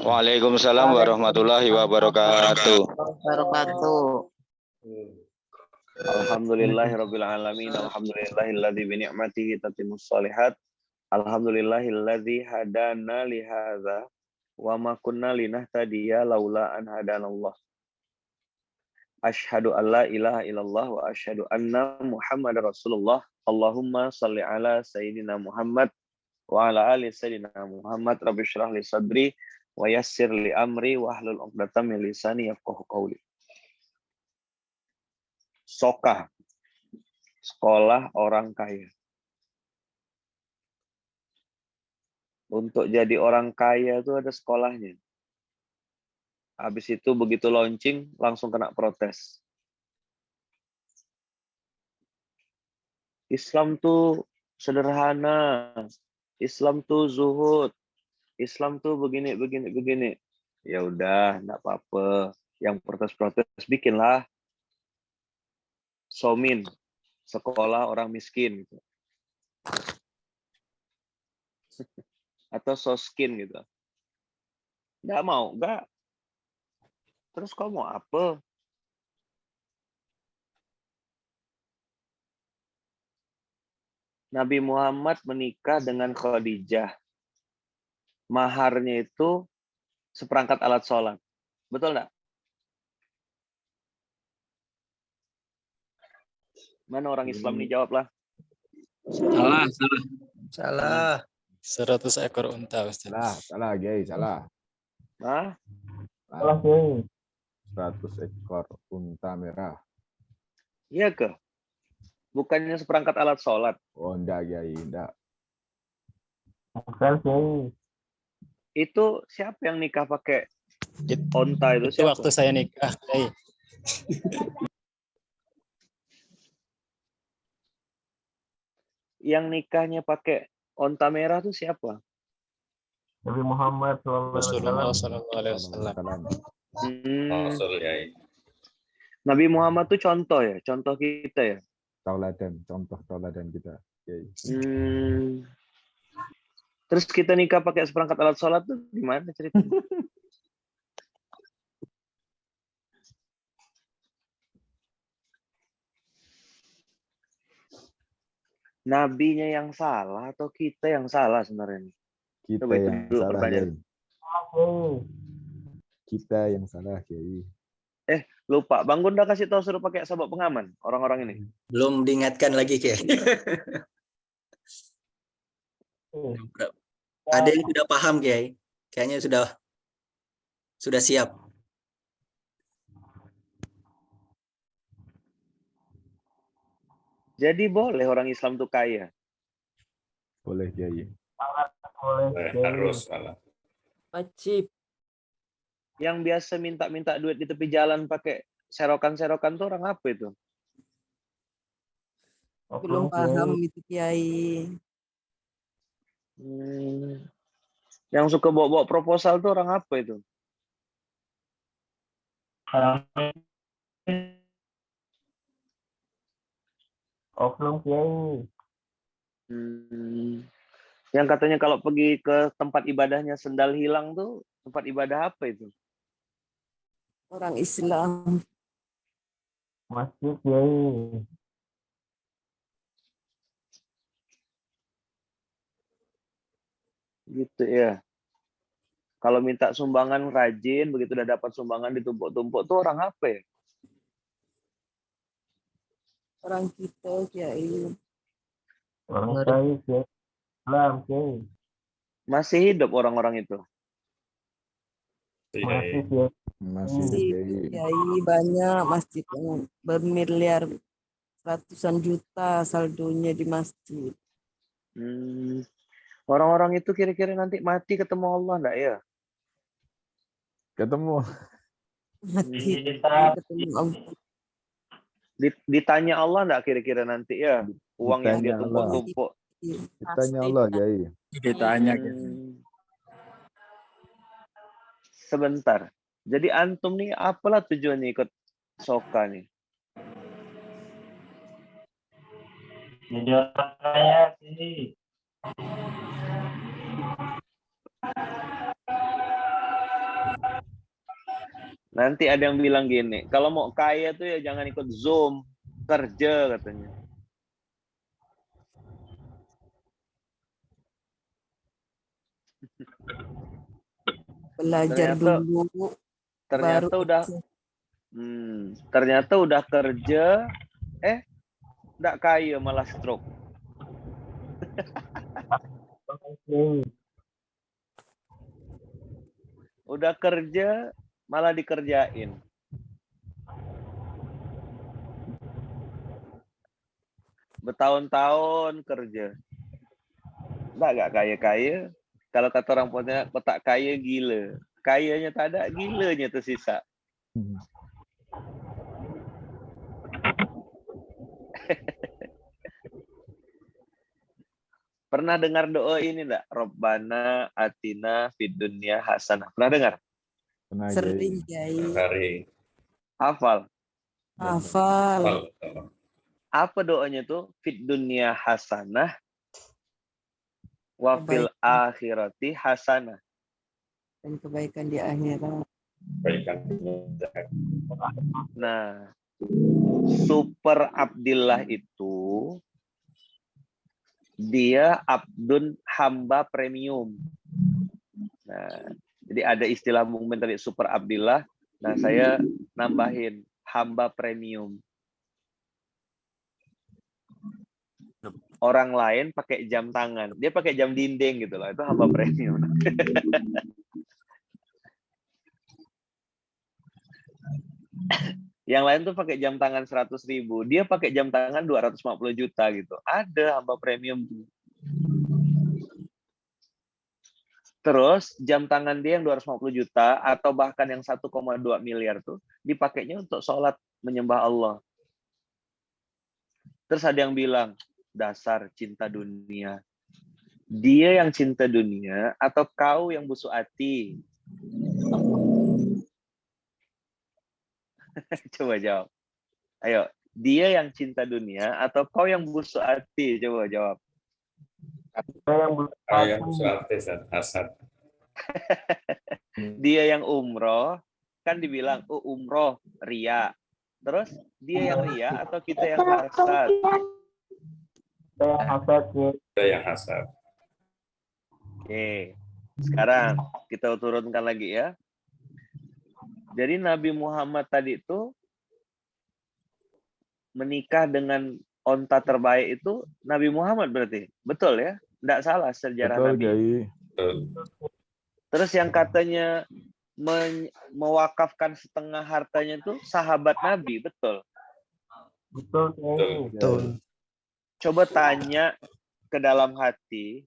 Waalaikumsalam warahmatullahi wabarakatuh. Alhamdulillahirabbil alamin. Alhamdulillahilladzi bi ni'matihi tatimmus shalihat. Alhamdulillahilladzi hadana li hadza wa ma kunna linahtadiya laula an hadanallah. Asyhadu an la ilaha illallah wa asyhadu anna Muhammadar Rasulullah. Allahumma shalli ala sayyidina Muhammad wa ala ali sayyidina Muhammad. Rabbi shrah li sadri wa yassir li amri wa hlul 'uqdatam min lisani yafqahu qawli. Soka, sekolah orang kaya. Untuk jadi orang kaya itu ada sekolahnya. Habis itu begitu launching langsung kena protes. Islam tuh sederhana. Islam tuh zuhud. Islam tuh begini. Ya udah, enggak apa-apa. Yang protes-protes bikinlah Somin, sekolah orang miskin gitu. Atau Soskin gitu. Enggak mau, enggak. Terus kau mau apa? Nabi Muhammad menikah dengan Khadijah. Maharnya itu seperangkat alat sholat. Betul enggak? Mana orang Islam nih, jawablah. Salah. 100 ekor unta, Ustaz. Salah, Kiai, salah. Hah? Salah, Kiai. 100 ekor unta merah. Iya ke? Bukannya seperangkat alat sholat. Oh, enggak, Kiai, enggak. Itu siapa yang nikah pakai onta itu? Itu siapa? waktu saya nikah, Kiai. Yang nikahnya pakai onta merah itu siapa? Nabi Muhammad Rasulullah SAW. Rasul ya. Nabi Muhammad tuh contoh ya, contoh kita ya. Contoh tauladan kita. Kiai. Terus kita nikah pakai seperangkat alat sholat tuh gimana ceritanya? Nabinya yang salah atau kita yang salah sebenarnya? Kita Coba itu yang dulu salah, pertanyaan. Kiai. Kita yang salah, Kiai. Lupa. Bang Gunda kasih tahu suruh pakai sabuk pengaman orang-orang ini. Belum diingatkan lagi kayak. Ada yang sudah paham Kiai. Kayaknya sudah siap. Jadi boleh orang Islam tuh kaya. Boleh, Kiai. Harus malah. Wajib. Yang biasa minta-minta duit di tepi jalan pakai serokan-serokan tuh orang apa itu? Belum paham itu Kiai. Yang suka bawa-bawa proposal tuh orang apa itu? Oknum Kiai. Yang katanya kalau pergi ke tempat ibadahnya sendal hilang tuh tempat ibadah apa itu? Orang Islam. Masjid Kiai. Gitu ya. Kalau minta sumbangan rajin, begitu udah dapat sumbangan ditumpuk-tumpuk tuh orang apa ya? Orang kita Kiai. Orang Kiai Kiai. Islam Kiai. Masih hidup orang-orang itu? Masih Kiai. Masih, Kiai. Kiai banyak masjid yang bermiliar ratusan juta saldonya di masjid. Orang-orang itu kira-kira nanti mati ketemu Allah enggak ya? Ketemu. Mati ketemu Allah. Ditanya Allah enggak kira-kira nanti ya? Uang yang dia Ditanya tumpuk-tumpuk. Ditanya Allah, Kiai. Ditanya. Sebentar. Jadi antum nih apalah tujuannya ikut Soka nih? Jadi orang kaya sih. Nanti ada yang bilang gini, kalau mau kaya tuh ya jangan ikut Zoom, kerja katanya. Belajar dulu. Ternyata udah kerja, enggak kaya malah stroke. Udah kerja malah dikerjain. Bertahun-tahun kerja. Enggak kaya-kaya. Kalau kata orang Pontianak, kotak kaya gila. Kayanya tak ada, gilanya tersisa. Pernah dengar doa ini enggak? Rabbana atina fid dunya hasanah. Pernah dengar? Pernah, Sering Kiai. Hafal? Hafal. Apa doanya tuh? Fid dunya hasanah wa fil akhirati hasanah. Dan kebaikan di akhirat. Nah, Super Abdillah itu dia abdun hamba premium. Nah, jadi ada istilah mungkin tadi Super Abdillah. Nah, saya nambahin hamba premium. Orang lain pakai jam tangan, dia pakai jam dinding gitu loh, itu hamba premium. Yang lain tuh pakai jam tangan 100.000, dia pakai jam tangan 250 juta gitu. Ada hamba premium. Terus jam tangan dia yang 250 juta atau bahkan yang 1,2 miliar tuh dipakainya untuk sholat menyembah Allah. Terus ada yang bilang, dasar cinta dunia. Dia yang cinta dunia atau kau yang busuk hati? Coba jawab. Ayo, dia yang cinta dunia atau kau yang busuk hati? Coba jawab. Yang busuk hati, Hasan. Dia yang umroh, kan dibilang, umroh, ria. Terus dia yang ria atau kita yang hasad? Saya hasad Kiai. Ada yang hasad. Oke. Sekarang kita turunkan lagi ya. Jadi Nabi Muhammad tadi itu menikah dengan onta terbaik itu Nabi Muhammad berarti. Betul ya? Tidak salah sejarah Betul, Nabi. Kiai. Terus yang katanya mewakafkan setengah hartanya itu sahabat Nabi, betul? Betul Kiai. Betul. Coba tanya ke dalam hati,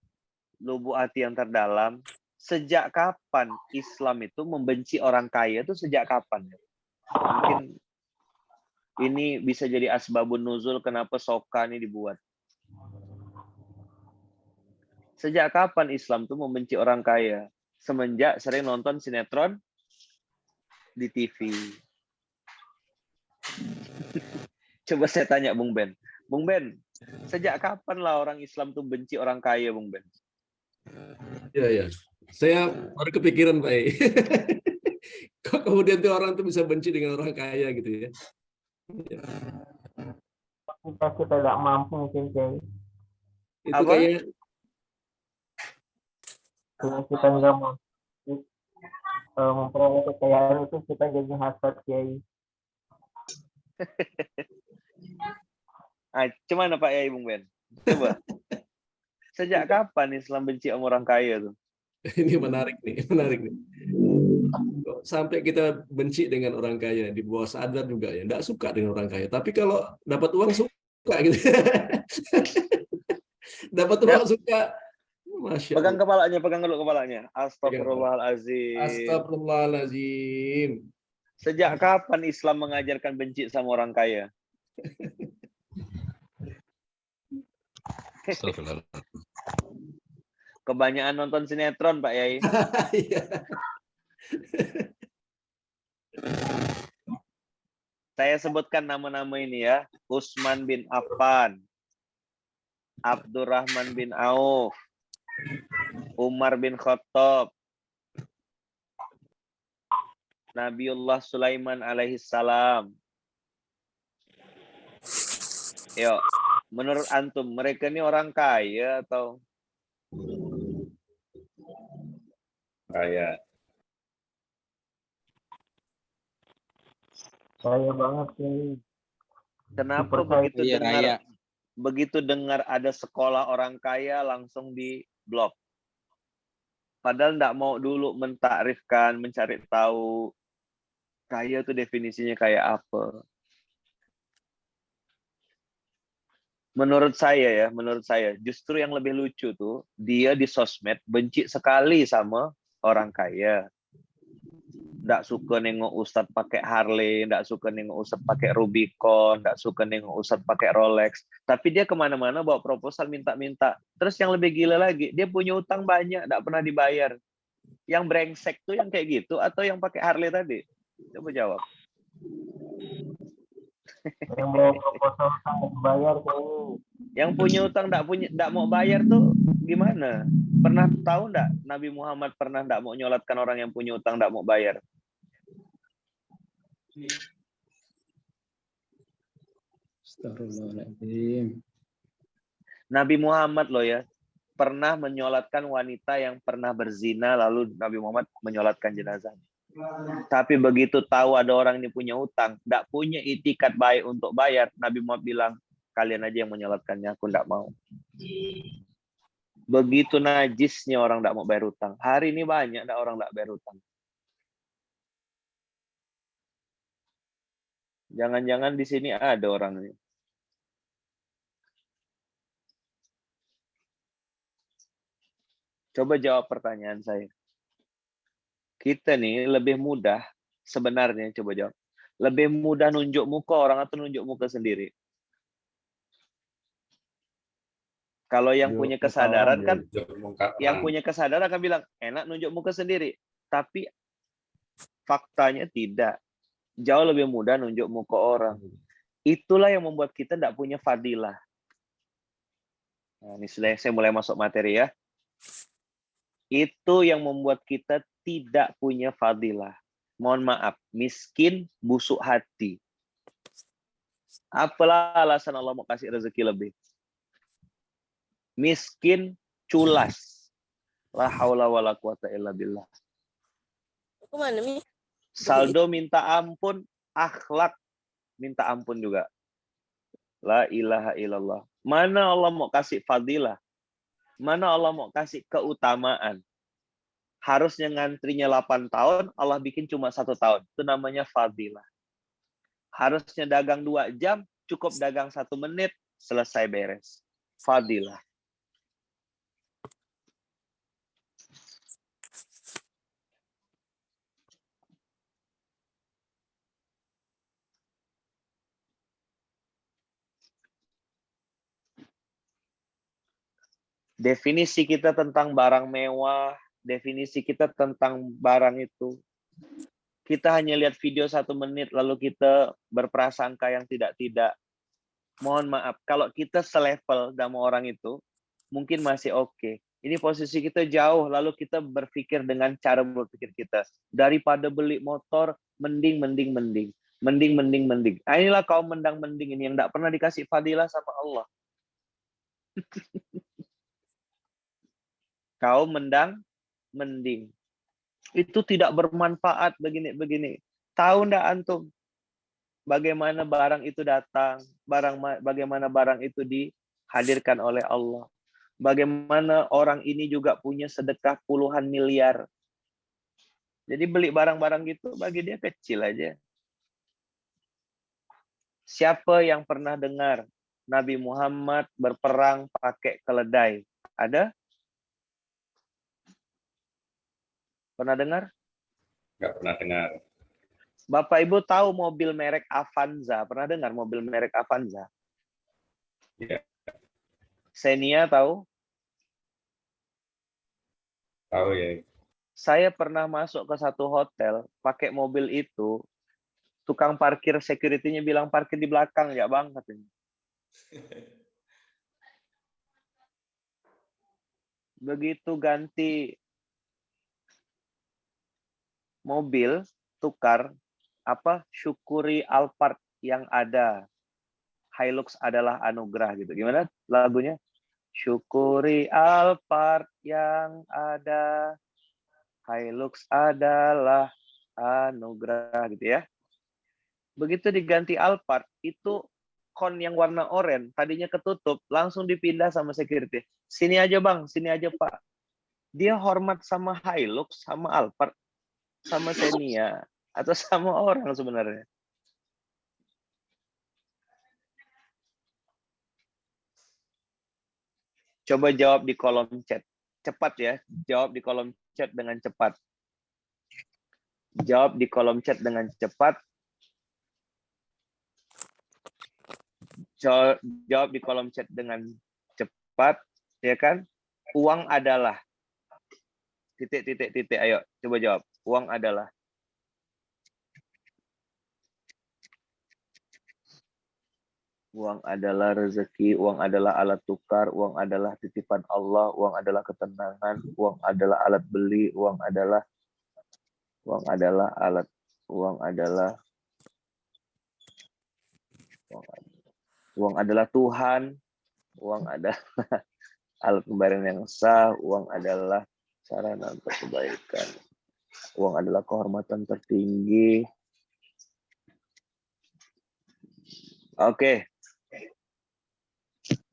lubuk hati yang terdalam, sejak kapan Islam itu membenci orang kaya itu sejak kapan? Mungkin ini bisa jadi asbabun nuzul kenapa Soka ini dibuat. Sejak kapan Islam itu membenci orang kaya? Semenjak sering nonton sinetron di TV. Coba saya tanya Bung Ben. Bung Ben, sejak kapan lah orang Islam tuh benci orang kaya, Bung Ben? Ya, ya. Saya baru kepikiran, Pak. Kok kemudian tuh orang tuh bisa benci dengan orang kaya gitu ya? Ya. Kita tidak mampu mungkin Kiai. Itu Apa? kayak Kalau kita nggak mau memperoleh kekayaan itu kita jadi hasad Kiai. Cuman Pak Yai Bung Ben? Coba. Sejak kapan Islam benci sama orang kaya tuh? ini menarik nih. Kok sampai kita benci dengan orang kaya di bawah sadar juga ya, nggak suka dengan orang kaya. Tapi kalau dapat uang suka gitu. Dapat uang suka. Masya Pegang Allah. pegang dulu kepalanya. Astagfirullahalazim. Astagfirullahaladzim. Sejak kapan Islam mengajarkan benci sama orang kaya? Kebanyakan nonton sinetron, Pak Yai. Saya sebutkan nama-nama ini ya. Utsman bin Affan, Abdurrahman bin Auf, Umar bin Khattab, Nabiullah Sulaiman alaihi salam. Yuk, menurut antum mereka ini orang kaya atau Kaya. Kaya banget Kiai. kenapa begitu dengar ada sekolah orang kaya langsung di blok? Padahal enggak mau dulu mentakrifkan, mencari tahu kaya itu definisinya kayak apa. Menurut saya justru yang lebih lucu tuh dia di sosmed benci sekali sama orang kaya. Nggak suka nengok Ustadz pakai Harley, nggak suka nengok Ustadz pakai Rubicon, nggak suka nengok Ustadz pakai Rolex. Tapi dia kemana-mana bawa proposal minta-minta. Terus yang lebih gila lagi, dia punya utang banyak, nggak pernah dibayar. Yang brengsek tuh yang kayak gitu atau yang pakai Harley tadi? Coba jawab. Yang bawa proposal nggak dibayar Kiai. Yang punya utang nggak mau bayar tuh gimana? Pernah tahu nggak Nabi Muhammad pernah nggak mau nyolatkan orang yang punya utang nggak mau bayar? Astagfirullahaladzim. Nabi Muhammad loh ya pernah menyolatkan wanita yang pernah berzina lalu Nabi Muhammad menyolatkan jenazahnya. Tapi begitu tahu ada orang ini punya utang, nggak punya itikat baik untuk bayar, Nabi Muhammad bilang kalian aja yang menyolatkannya, aku nggak mau. Begitu najisnya orang nggak mau bayar utang. Hari ini banyak orang nggak bayar utang. Jangan-jangan di sini ada orang ini. Coba jawab pertanyaan saya. Kita nih lebih mudah sebenarnya, coba jawab. Lebih mudah nunjuk muka orang atau nunjuk muka sendiri? Kalau yang punya kesadaran kan, yang punya kesadaran akan bilang, enak nunjuk muka sendiri. Tapi faktanya tidak. Jauh lebih mudah nunjuk muka orang. Itulah yang membuat kita tidak punya fadilah. Nah, ini saya mulai masuk materi ya. Itu yang membuat kita tidak punya fadilah. Mohon maaf, miskin, busuk hati. Apalah alasan Allah mau kasih rezeki lebih? miskin, culas. La haula wala quwata illa billah. Kemana, Mi? Saldo minta ampun, akhlak minta ampun juga. La ilaha illallah. Mana Allah mau kasih fadilah? Mana Allah mau kasih keutamaan? Harusnya ngantrinya 8 tahun, Allah bikin cuma 1 tahun. Itu namanya fadilah. Harusnya dagang 2 jam, cukup dagang 1 menit, selesai beres. Fadilah. Definisi kita tentang barang mewah, definisi kita tentang barang itu. Kita hanya lihat video 1 menit, lalu kita berprasangka yang tidak-tidak. Mohon maaf, kalau kita selevel sama orang itu, mungkin masih oke. Ini posisi kita jauh, lalu kita berpikir dengan cara berpikir kita. Daripada beli motor, mending. Nah, inilah kaum mending ini yang tidak pernah dikasih fadilah sama Allah. Kaum mending. Itu tidak bermanfaat begini. Tahu ndak antum bagaimana barang itu datang, bagaimana barang itu dihadirkan oleh Allah. Bagaimana orang ini juga punya sedekah puluhan miliar. Jadi beli barang-barang gitu bagi dia kecil aja. Siapa yang pernah dengar Nabi Muhammad berperang pakai keledai? Ada? Pernah dengar? Nggak pernah dengar. Bapak Ibu tahu mobil merek Avanza? Pernah dengar mobil merek Avanza? Ya. Xenia tahu? Tahu ya. Saya pernah masuk ke satu hotel pakai mobil itu, tukang parkir security-nya bilang parkir di belakang ya bang katanya. Begitu ganti mobil, tukar, syukuri Alphard yang ada. Hilux adalah anugerah gitu. Gimana lagunya? Syukuri Alphard yang ada. Hilux adalah anugerah gitu ya. Begitu diganti Alphard, itu kon yang warna oranye, tadinya ketutup, langsung dipindah sama security. Sini aja bang, sini aja pak. Dia hormat sama Hilux, sama Alphard, sama Xenia, atau sama orang sebenarnya. Coba jawab di kolom chat. Cepat ya, jawab di kolom chat dengan cepat. Jawab di kolom chat dengan cepat. Jawab di kolom chat dengan cepat, ya kan? Uang adalah titik. Ayo, coba jawab. Uang adalah. Uang adalah rezeki, uang adalah alat tukar, uang adalah titipan Allah, uang adalah ketenangan, uang adalah alat beli, uang adalah alat, uang adalah Tuhan, uang adalah alat pembayaran yang sah, uang adalah sarana untuk kebaikan, uang adalah kehormatan tertinggi. Oke.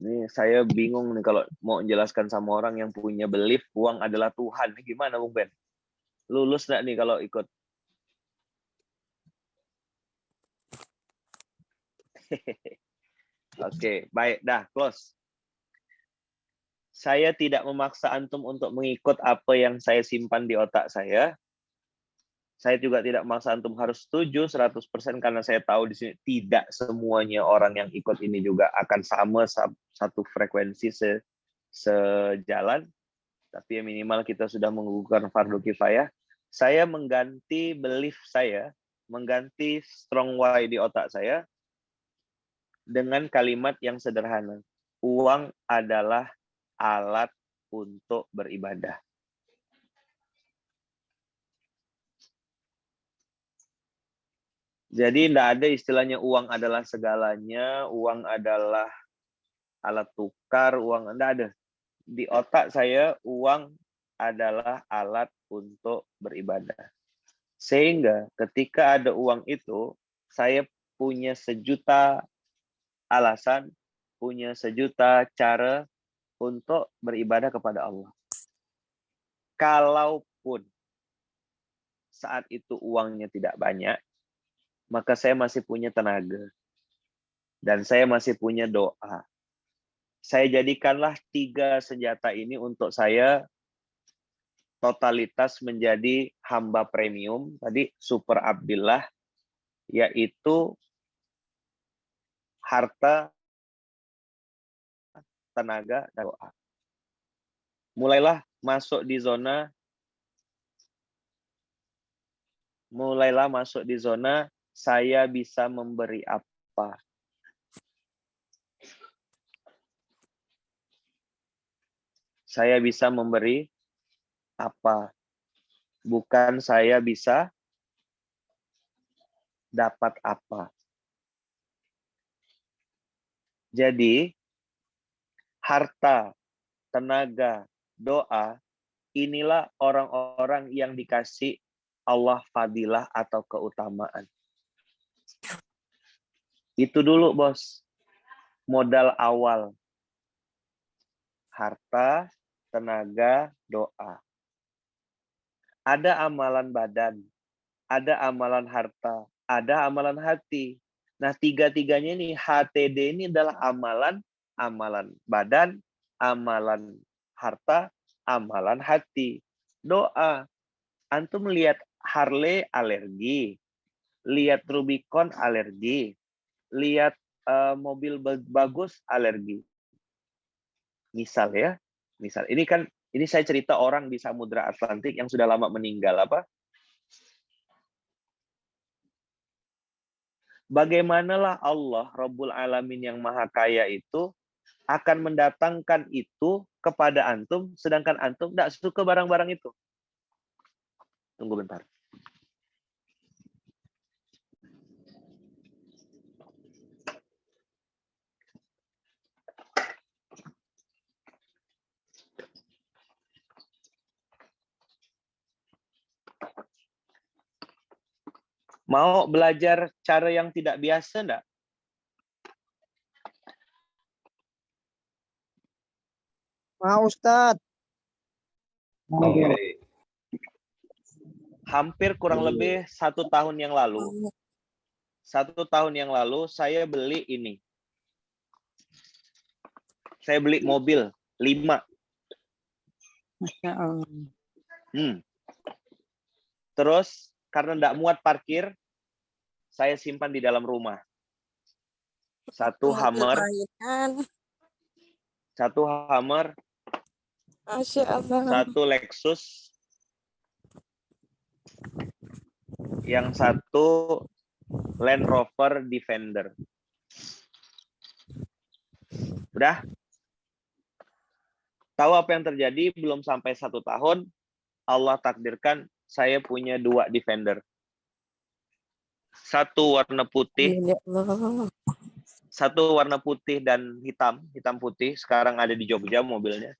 Ini saya bingung nih kalau mau menjelaskan sama orang yang punya belief uang adalah Tuhan. Gimana Bung Ben? Lulus nggak nih kalau ikut? Oke, baik. Dah, close. Saya tidak memaksa antum untuk mengikut apa yang saya simpan di otak saya. Saya juga tidak memaksa antum harus setuju 100% karena saya tahu di sini tidak semuanya orang yang ikut ini juga akan sama satu frekuensi sejalan. Tapi ya minimal kita sudah menggugurkan fardu kifayah. Saya mengganti belief saya, mengganti strong why di otak saya dengan kalimat yang sederhana. Uang adalah alat untuk beribadah. Jadi tidak ada istilahnya uang adalah segalanya, uang adalah alat tukar, uang tidak ada. di otak saya uang adalah alat untuk beribadah. Sehingga ketika ada uang itu, saya punya sejuta alasan, punya sejuta cara untuk beribadah kepada Allah. Kalaupun saat itu uangnya tidak banyak, maka saya masih punya tenaga. Dan saya masih punya doa. Saya jadikanlah 3 senjata ini untuk saya totalitas menjadi hamba premium, tadi super abdillah, yaitu harta, tenaga, dan doa. Mulailah masuk di zona saya bisa memberi apa. Saya bisa memberi apa. Bukan saya bisa dapat apa. Jadi, harta, tenaga, doa, inilah orang-orang yang dikasih Allah fadilah atau keutamaan. Itu dulu, bos. Modal awal. Harta, tenaga, doa. Ada amalan badan, ada amalan harta, ada amalan hati. Nah, 3-tiganya ini, HTD ini adalah amalan badan, amalan harta, amalan hati. Doa. Antum lihat Harley alergi, lihat Rubicon alergi, lihat mobil bagus alergi. Misal ya, ini saya cerita orang di Samudra Atlantik yang sudah lama meninggal apa? Bagaimanalah Allah Rabbul Alamin yang Maha Kaya itu akan mendatangkan itu kepada antum, sedangkan antum tidak suka barang-barang itu. Tunggu bentar. Mau belajar cara yang tidak biasa enggak? Mau, Ustaz. Oke. Hampir kurang lebih 1 tahun yang lalu. 1 tahun yang lalu saya beli ini. Saya beli mobil 5. Masya Allah. Terus karena tidak muat parkir, saya simpan di dalam rumah. 1 Hummer. Masya Allah. 1 Lexus. Yang 1 Land Rover Defender. Udah? Tahu apa yang terjadi? Belum sampai 1 tahun, Allah takdirkan saya punya 2 Defender. 1 warna putih. Satu warna putih dan hitam putih. Sekarang ada di Jogja mobilnya.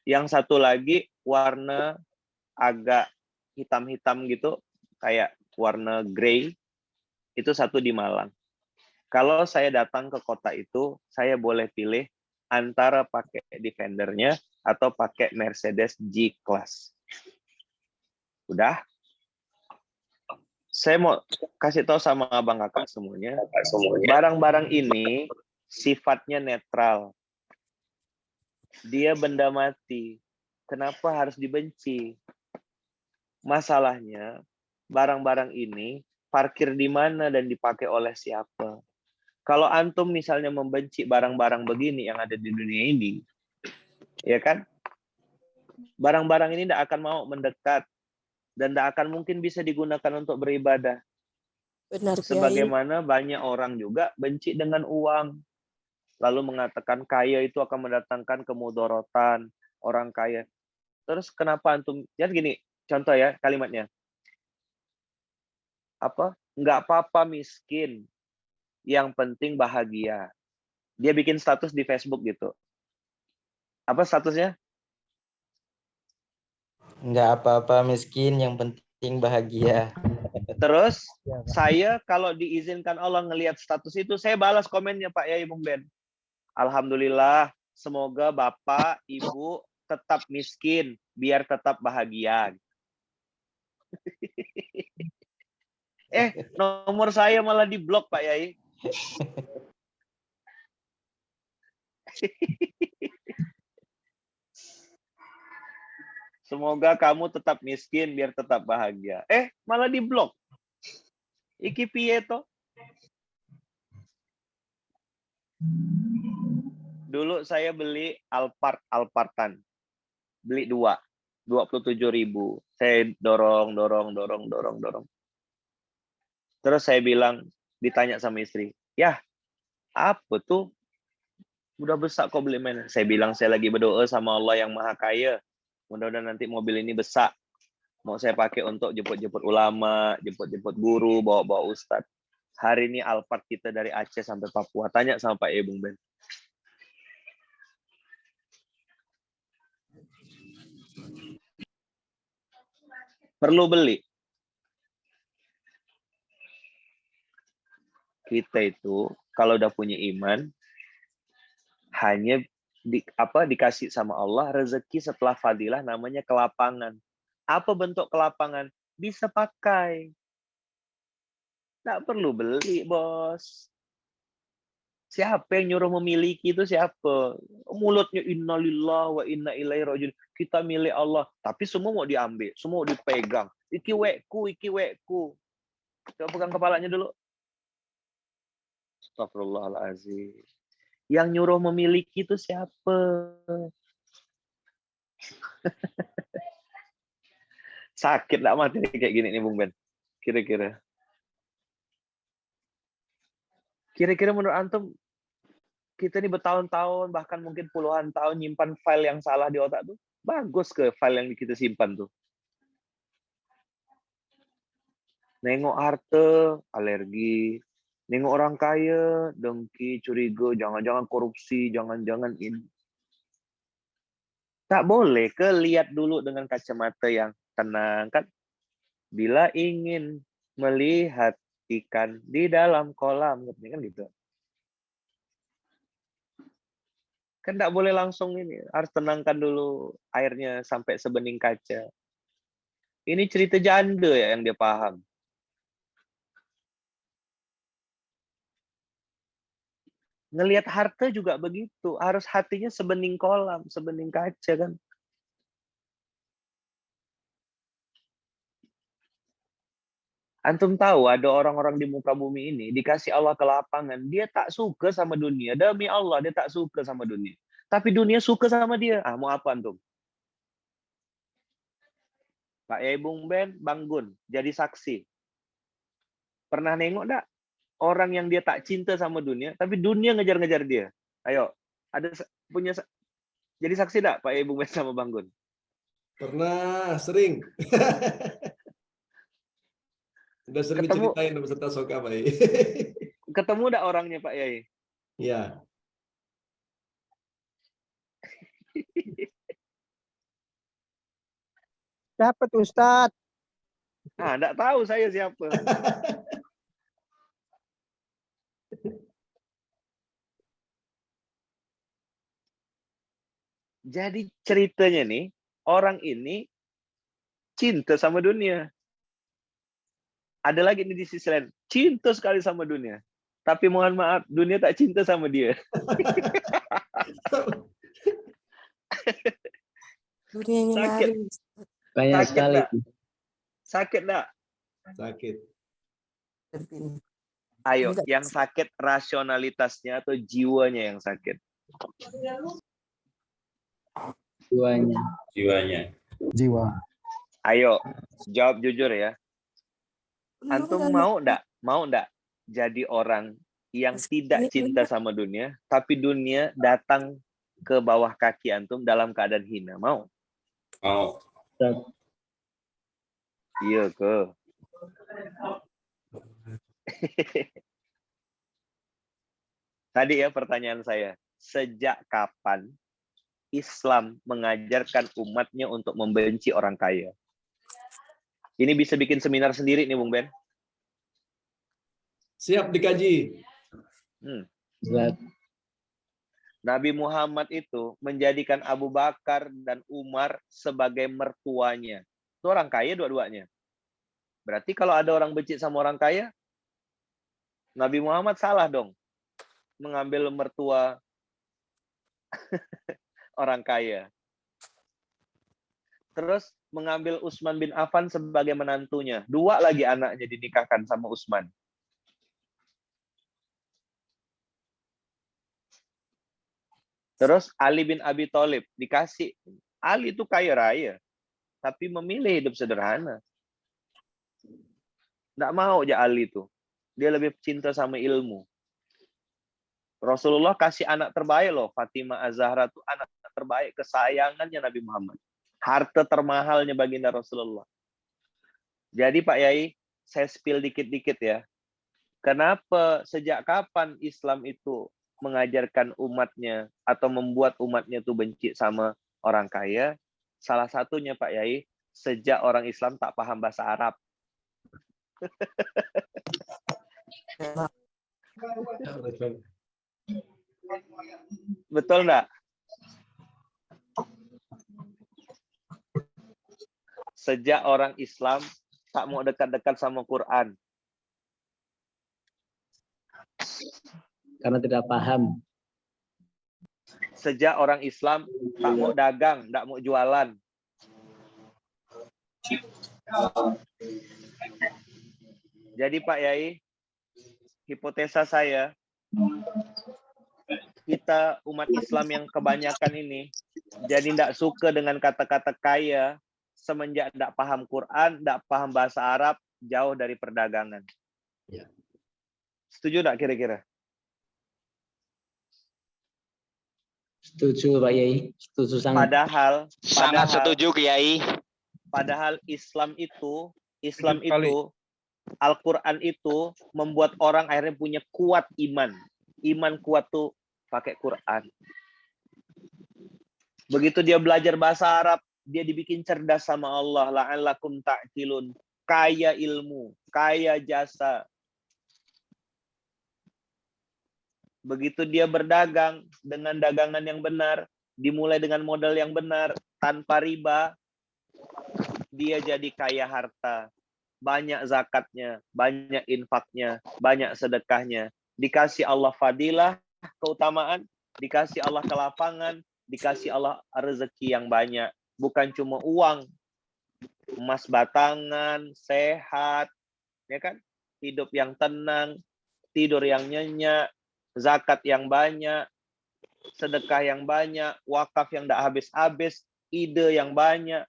Yang 1 lagi warna agak hitam-hitam gitu, kayak warna grey. Itu 1 di Malang. Kalau saya datang ke kota itu, saya boleh pilih antara pakai Defendernya atau pakai Mercedes G-Class. Udah? Saya mau kasih tahu sama abang kakak semuanya, barang-barang ini sifatnya netral. Dia benda mati. Kenapa harus dibenci? Masalahnya, barang-barang ini parkir di mana dan dipakai oleh siapa? Kalau antum misalnya membenci barang-barang begini yang ada di dunia ini, ya kan? Barang-barang ini tidak akan mau mendekat dan tidak akan mungkin bisa digunakan untuk beribadah. Benar, Kiai. Sebagaimana banyak orang juga benci dengan uang. Lalu mengatakan kaya itu akan mendatangkan kemudorotan, orang kaya. Terus kenapa antum? Jadi gini, contoh ya kalimatnya. Nggak apa-apa miskin, yang penting bahagia. Dia bikin status di Facebook gitu. Apa statusnya? Nggak apa-apa miskin, yang penting bahagia. Terus saya kalau diizinkan Allah ngelihat status itu, saya balas komennya Pak Yai Bung Ben. Alhamdulillah, semoga Bapak, Ibu tetap miskin, biar tetap bahagia. Nomor saya malah diblok Pak Yai. Semoga kamu tetap miskin biar tetap bahagia. Malah diblok. Iki piye to? Dulu saya beli Alpartan. Beli 27.000. Saya dorong. Terus saya bilang, ditanya sama istri, "Yah, apa tuh? Udah besar kok beli mainan." Saya bilang, saya lagi berdoa sama Allah yang Maha Kaya. Mudah-mudahan nanti mobil ini besar. Mau saya pakai untuk jemput-jemput ulama, jemput-jemput guru, bawa-bawa ustadz. Hari ini Alphard kita dari Aceh sampai Papua. Tanya sama Pak Bung Ben. Perlu beli. Kita itu kalau udah punya iman, hanya dikasih sama Allah rezeki setelah fadilah, namanya kelapangan. Apa bentuk kelapangan? Bisa pakai. Nggak perlu beli, bos. Siapa yang nyuruh memiliki itu siapa? Mulutnya innalillah wa inna ilaihi rajiun. Kita milik Allah, tapi semua mau diambil, semua mau dipegang. Iki wekku. Coba pegang kepalanya dulu. Astagfirullahaladzim. Yang nyuruh memiliki itu siapa? Sakit nggak mati kayak gini nih Bung Ben? Kira-kira menurut antum, kita ini bertahun-tahun, bahkan mungkin puluhan tahun nyimpan file yang salah di otak tuh, bagus ke file yang kita simpan tuh. Nengok harta, alergi. Nengok orang kaya, dengki, curiga, jangan-jangan korupsi, jangan-jangan ini. Tak boleh ke lihat dulu dengan kacamata yang tenang kan? Bila ingin melihat ikan di dalam kolam, kan gitu. Kan tidak boleh langsung ini, harus tenangkan dulu airnya sampai sebening kaca. Ini cerita janda ya yang dia paham. Ngelihat harta juga begitu, harus hatinya sebening kolam, sebening kaca kan. Antum tahu ada orang-orang di muka bumi ini dikasih Allah kelapangan, dia tak suka sama dunia. Demi Allah dia tak suka sama dunia. Tapi dunia suka sama dia. Mau apa antum? Pak Yai Bung Ben, Bang Gun, jadi saksi. Pernah nengok enggak orang yang dia tak cinta sama dunia, tapi dunia ngejar-ngejar dia? Ayo, ada punya jadi saksi enggak Pak Yai Bung Ben sama Bang Gun? Pernah, sering. Udah sering diceritain beserta Soka, Pak Yai. Ketemu enggak orangnya Pak Yai? Iya. Siapa tuh Ustadz? Enggak tahu saya siapa. Jadi ceritanya nih, orang ini cinta sama dunia. Ada lagi nih di sisi lain, cinta sekali sama dunia. Tapi mohon maaf, dunia tak cinta sama dia. Sakit. Banyak sekali. Sakit enggak? Sakit. Ayo, yang sakit rasionalitasnya atau jiwanya yang sakit? Jiwa. Ayo, jawab jujur ya. Antum mau enggak jadi orang yang tidak cinta sama dunia, tapi dunia datang ke bawah kaki antum dalam keadaan hina? Mau? Mau. Iya ke. Tadi ya pertanyaan saya, sejak kapan Islam mengajarkan umatnya untuk membenci orang kaya? Ini bisa bikin seminar sendiri nih, Bung Ben. Siap dikaji. Nabi Muhammad itu menjadikan Abu Bakar dan Umar sebagai mertuanya. Itu orang kaya dua-duanya. Berarti kalau ada orang benci sama orang kaya, Nabi Muhammad salah dong mengambil mertua orang kaya. Terus mengambil Utsman bin Affan sebagai menantunya. 2 lagi anaknya dinikahkan sama Utsman. Terus Ali bin Abi Thalib dikasih. Ali itu kaya raya, tapi memilih hidup sederhana. Nggak mau aja Ali itu. Dia lebih cinta sama ilmu. Rasulullah kasih anak terbaik loh. Fatimah Az-Zahra itu anak terbaik, kesayangannya Nabi Muhammad. Harta termahalnya baginda Rasulullah. Jadi Pak Yai, saya spill dikit-dikit ya. Kenapa, sejak kapan Islam itu mengajarkan umatnya atau membuat umatnya itu benci sama orang kaya? Salah satunya Pak Yai, sejak orang Islam tak paham bahasa Arab. Betul enggak? Sejak orang Islam tak mau dekat-dekat sama Quran. Karena tidak paham. Sejak orang Islam tak mau dagang, tak mau jualan. Jadi Pak Yai, hipotesa saya, kita umat Islam yang kebanyakan ini jadi tidak suka dengan kata-kata kaya semenjak tidak paham Quran, tidak paham bahasa Arab, jauh dari perdagangan. Ya. Setuju tidak kira-kira? Setuju Pak Yai, setuju sangat. Sangat setuju Kiai. Padahal Islam itu Al-Quran itu membuat orang akhirnya punya kuat iman. Iman kuat tuh pakai Quran. Begitu dia belajar bahasa Arab, dia dibikin cerdas sama Allah. La'allakum ta'qilun. Kaya ilmu, kaya jasa. Begitu dia berdagang dengan dagangan yang benar, dimulai dengan modal yang benar, tanpa riba, dia jadi kaya harta. Banyak zakatnya, banyak infaknya, banyak sedekahnya. Dikasih Allah fadilah, keutamaan, dikasih Allah kelapangan, dikasih Allah rezeki yang banyak. Bukan cuma uang, emas batangan, sehat, ya kan? Hidup yang tenang, tidur yang nyenyak, zakat yang banyak, sedekah yang banyak, wakaf yang tidak habis-habis, ide yang banyak.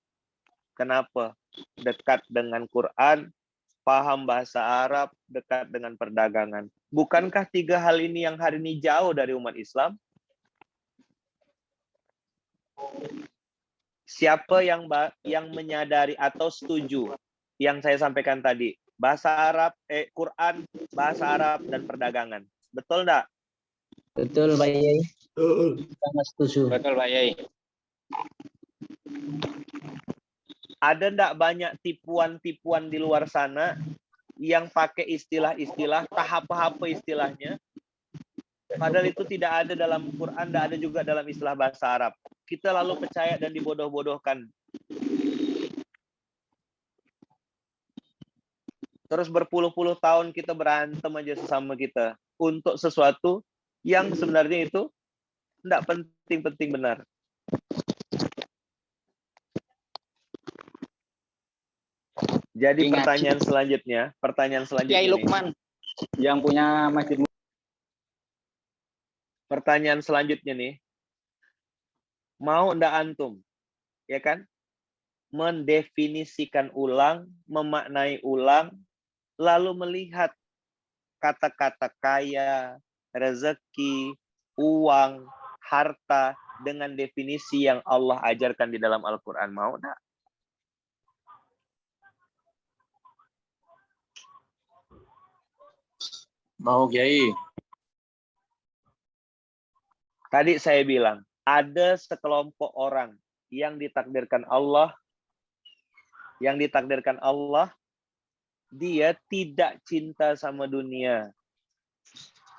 Kenapa? Dekat dengan Quran, paham bahasa Arab, dekat dengan perdagangan. Bukankah 3 hal ini yang hari ini jauh dari umat Islam? Siapa yang menyadari atau setuju yang saya sampaikan tadi? Bahasa Arab, Quran, bahasa Arab, dan perdagangan. Betul enggak? Betul Pak Yai. Sangat setuju. Betul Pak Yai. Ada enggak banyak tipuan-tipuan di luar sana yang pakai istilah-istilah, tahap-tahap istilahnya, padahal itu tidak ada dalam Quran, tidak ada juga dalam istilah bahasa Arab. Kita lalu percaya dan dibodoh-bodohkan. Terus berpuluh-puluh tahun kita berantem aja sesama kita untuk sesuatu yang sebenarnya itu tidak penting-penting benar. Jadi pertanyaan selanjutnya Kiai Lukman yang punya masjid. Pertanyaan selanjutnya nih, mau ndak antum, ya kan, mendefinisikan ulang, memaknai ulang, lalu melihat kata-kata kaya, rezeki, uang, harta dengan definisi yang Allah ajarkan di dalam Al-Quran. Mau ndak? Mau Kiai. Tadi saya bilang, ada sekelompok orang yang ditakdirkan Allah, dia tidak cinta sama dunia,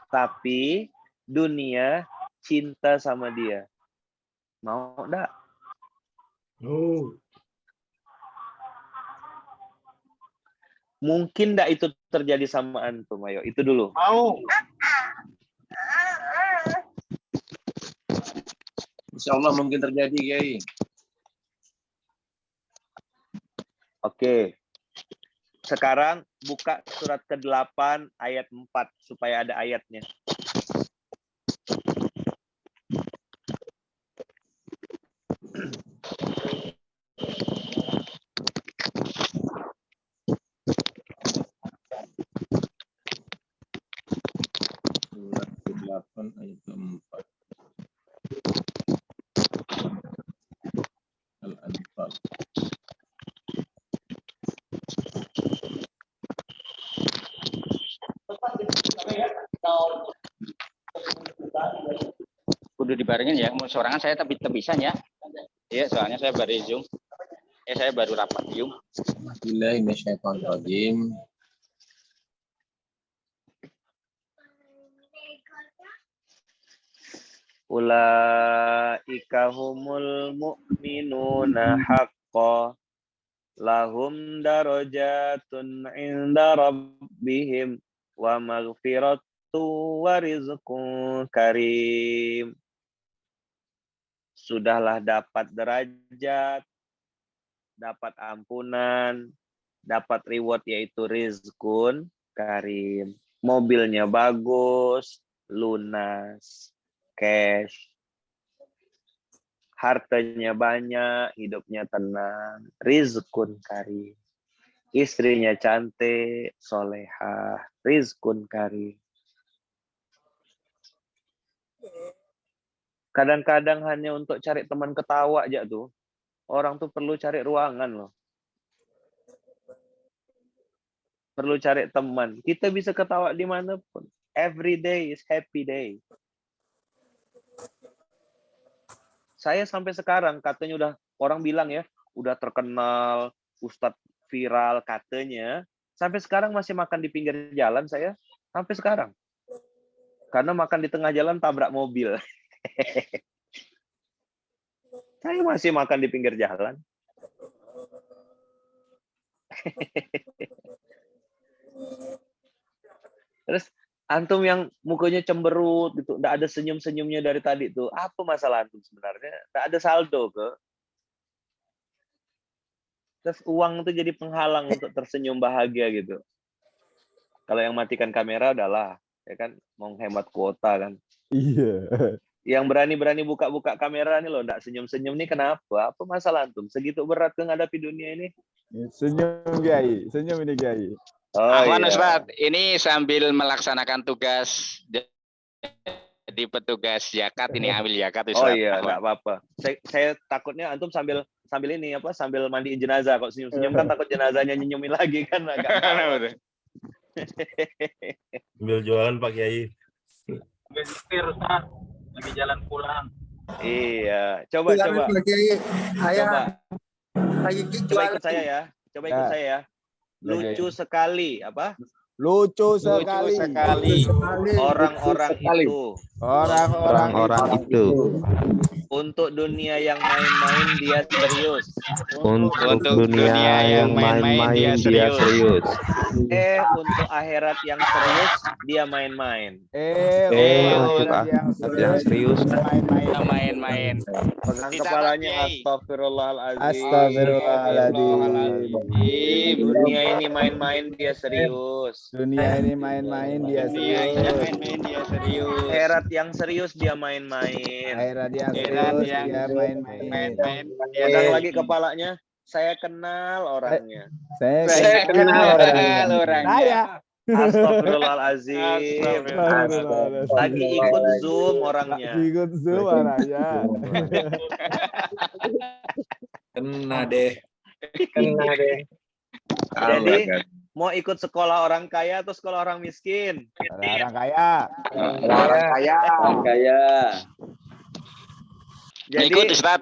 tapi dunia cinta sama dia. Mau enggak? Mungkin enggak itu terjadi sama antum? Ayo, itu dulu. Mau. Insya Allah mungkin terjadi, Kiai. Oke. Sekarang buka surat ke-8 ayat 4 supaya ada ayatnya. Surat ke-8 ayat 4. Al-Anfal. Kudu dibarengin ya, mau sorangan saya tapi tebisan ya. Iya, soalnya saya baru Zoom. Saya baru rapat Zoom. Bismillahirrahmanirrahim. Ulaika humul mu'minuna haqqan lahum darajatun 'inda rabbihim wa maghfiratu wa rizqun karim. Sudahlah dapat derajat, dapat ampunan, dapat reward yaitu rizqun karim. Mobilnya bagus, lunas, cash, hartanya banyak, hidupnya tenang, rizqun karim. Istrinya cantik, solehah, rizqun karim. Kadang-kadang hanya untuk cari teman ketawa aja tuh. Orang tuh perlu cari ruangan loh. Perlu cari teman. Kita bisa ketawa dimanapun. Every day is happy day. Saya sampai sekarang katanya udah orang bilang ya, udah terkenal, ustadz viral katanya. Sampai sekarang masih makan di pinggir jalan saya. Sampai sekarang. Karena makan di tengah jalan tabrak mobil. Saya masih makan di pinggir jalan. Terus antum yang mukanya cemberut gitu, enggak ada senyum-senyumnya dari tadi tuh. Apa masalah antum sebenarnya? Enggak ada saldo ke? Terus uang itu jadi penghalang untuk tersenyum bahagia gitu. Kalau yang matikan kamera udahlah, ya kan, mau hemat kuota kan. Iya. Yang berani-berani buka-buka kamera nih loh, enggak senyum-senyum nih kenapa? Apa masalah antum? Segitu berat ke menghadapi dunia ini? Senyum Kiai, senyum ini Kiai. Oh, Ahlan iya. Ustaz, ini sambil melaksanakan tugas jadi petugas zakat ini, ambil zakat Ustaz. Oh iya, enggak apa-apa. Saya takutnya antum sambil ini apa? Sambil mandiin jenazah. Kok senyum-senyum kan takut jenazahnya nyenyumin lagi kan agak. Ambil jualan Pak Kiai. Ambil setir Ustaz, lagi jalan pulang. Iya, coba. Ayah, Coba. lagi Coba ikut saya ya. Coba ikut saya ya. Lucu sekali apa? Lucu sekali. Orang-orang itu. Orang-orang itu. Untuk dunia yang main-main dia serius. Untuk dunia yang main-main dia serius. Untuk akhirat yang serius dia main-main. Untuk akhirat yang serius main-main. Pegang kepalanya, astagfirullahaladzim. Astagfirullahaladzim. Dunia ini main-main dia serius. Dunia ini main-main dia serius. Akhirat yang serius dia main-main. Akhirat yang serius dia main-main. Pegang lagi kepalanya. Saya kenal orangnya. Saya kenal orangnya. Saya. Astagfirullahaladzim. Lagi ikut Zoom orangnya. Ikut Zoom orangnya. Kena deh. Jadi mau ikut sekolah orang kaya atau sekolah orang miskin? Orang kaya. Orang kaya. Jadi Ikut Ustaz.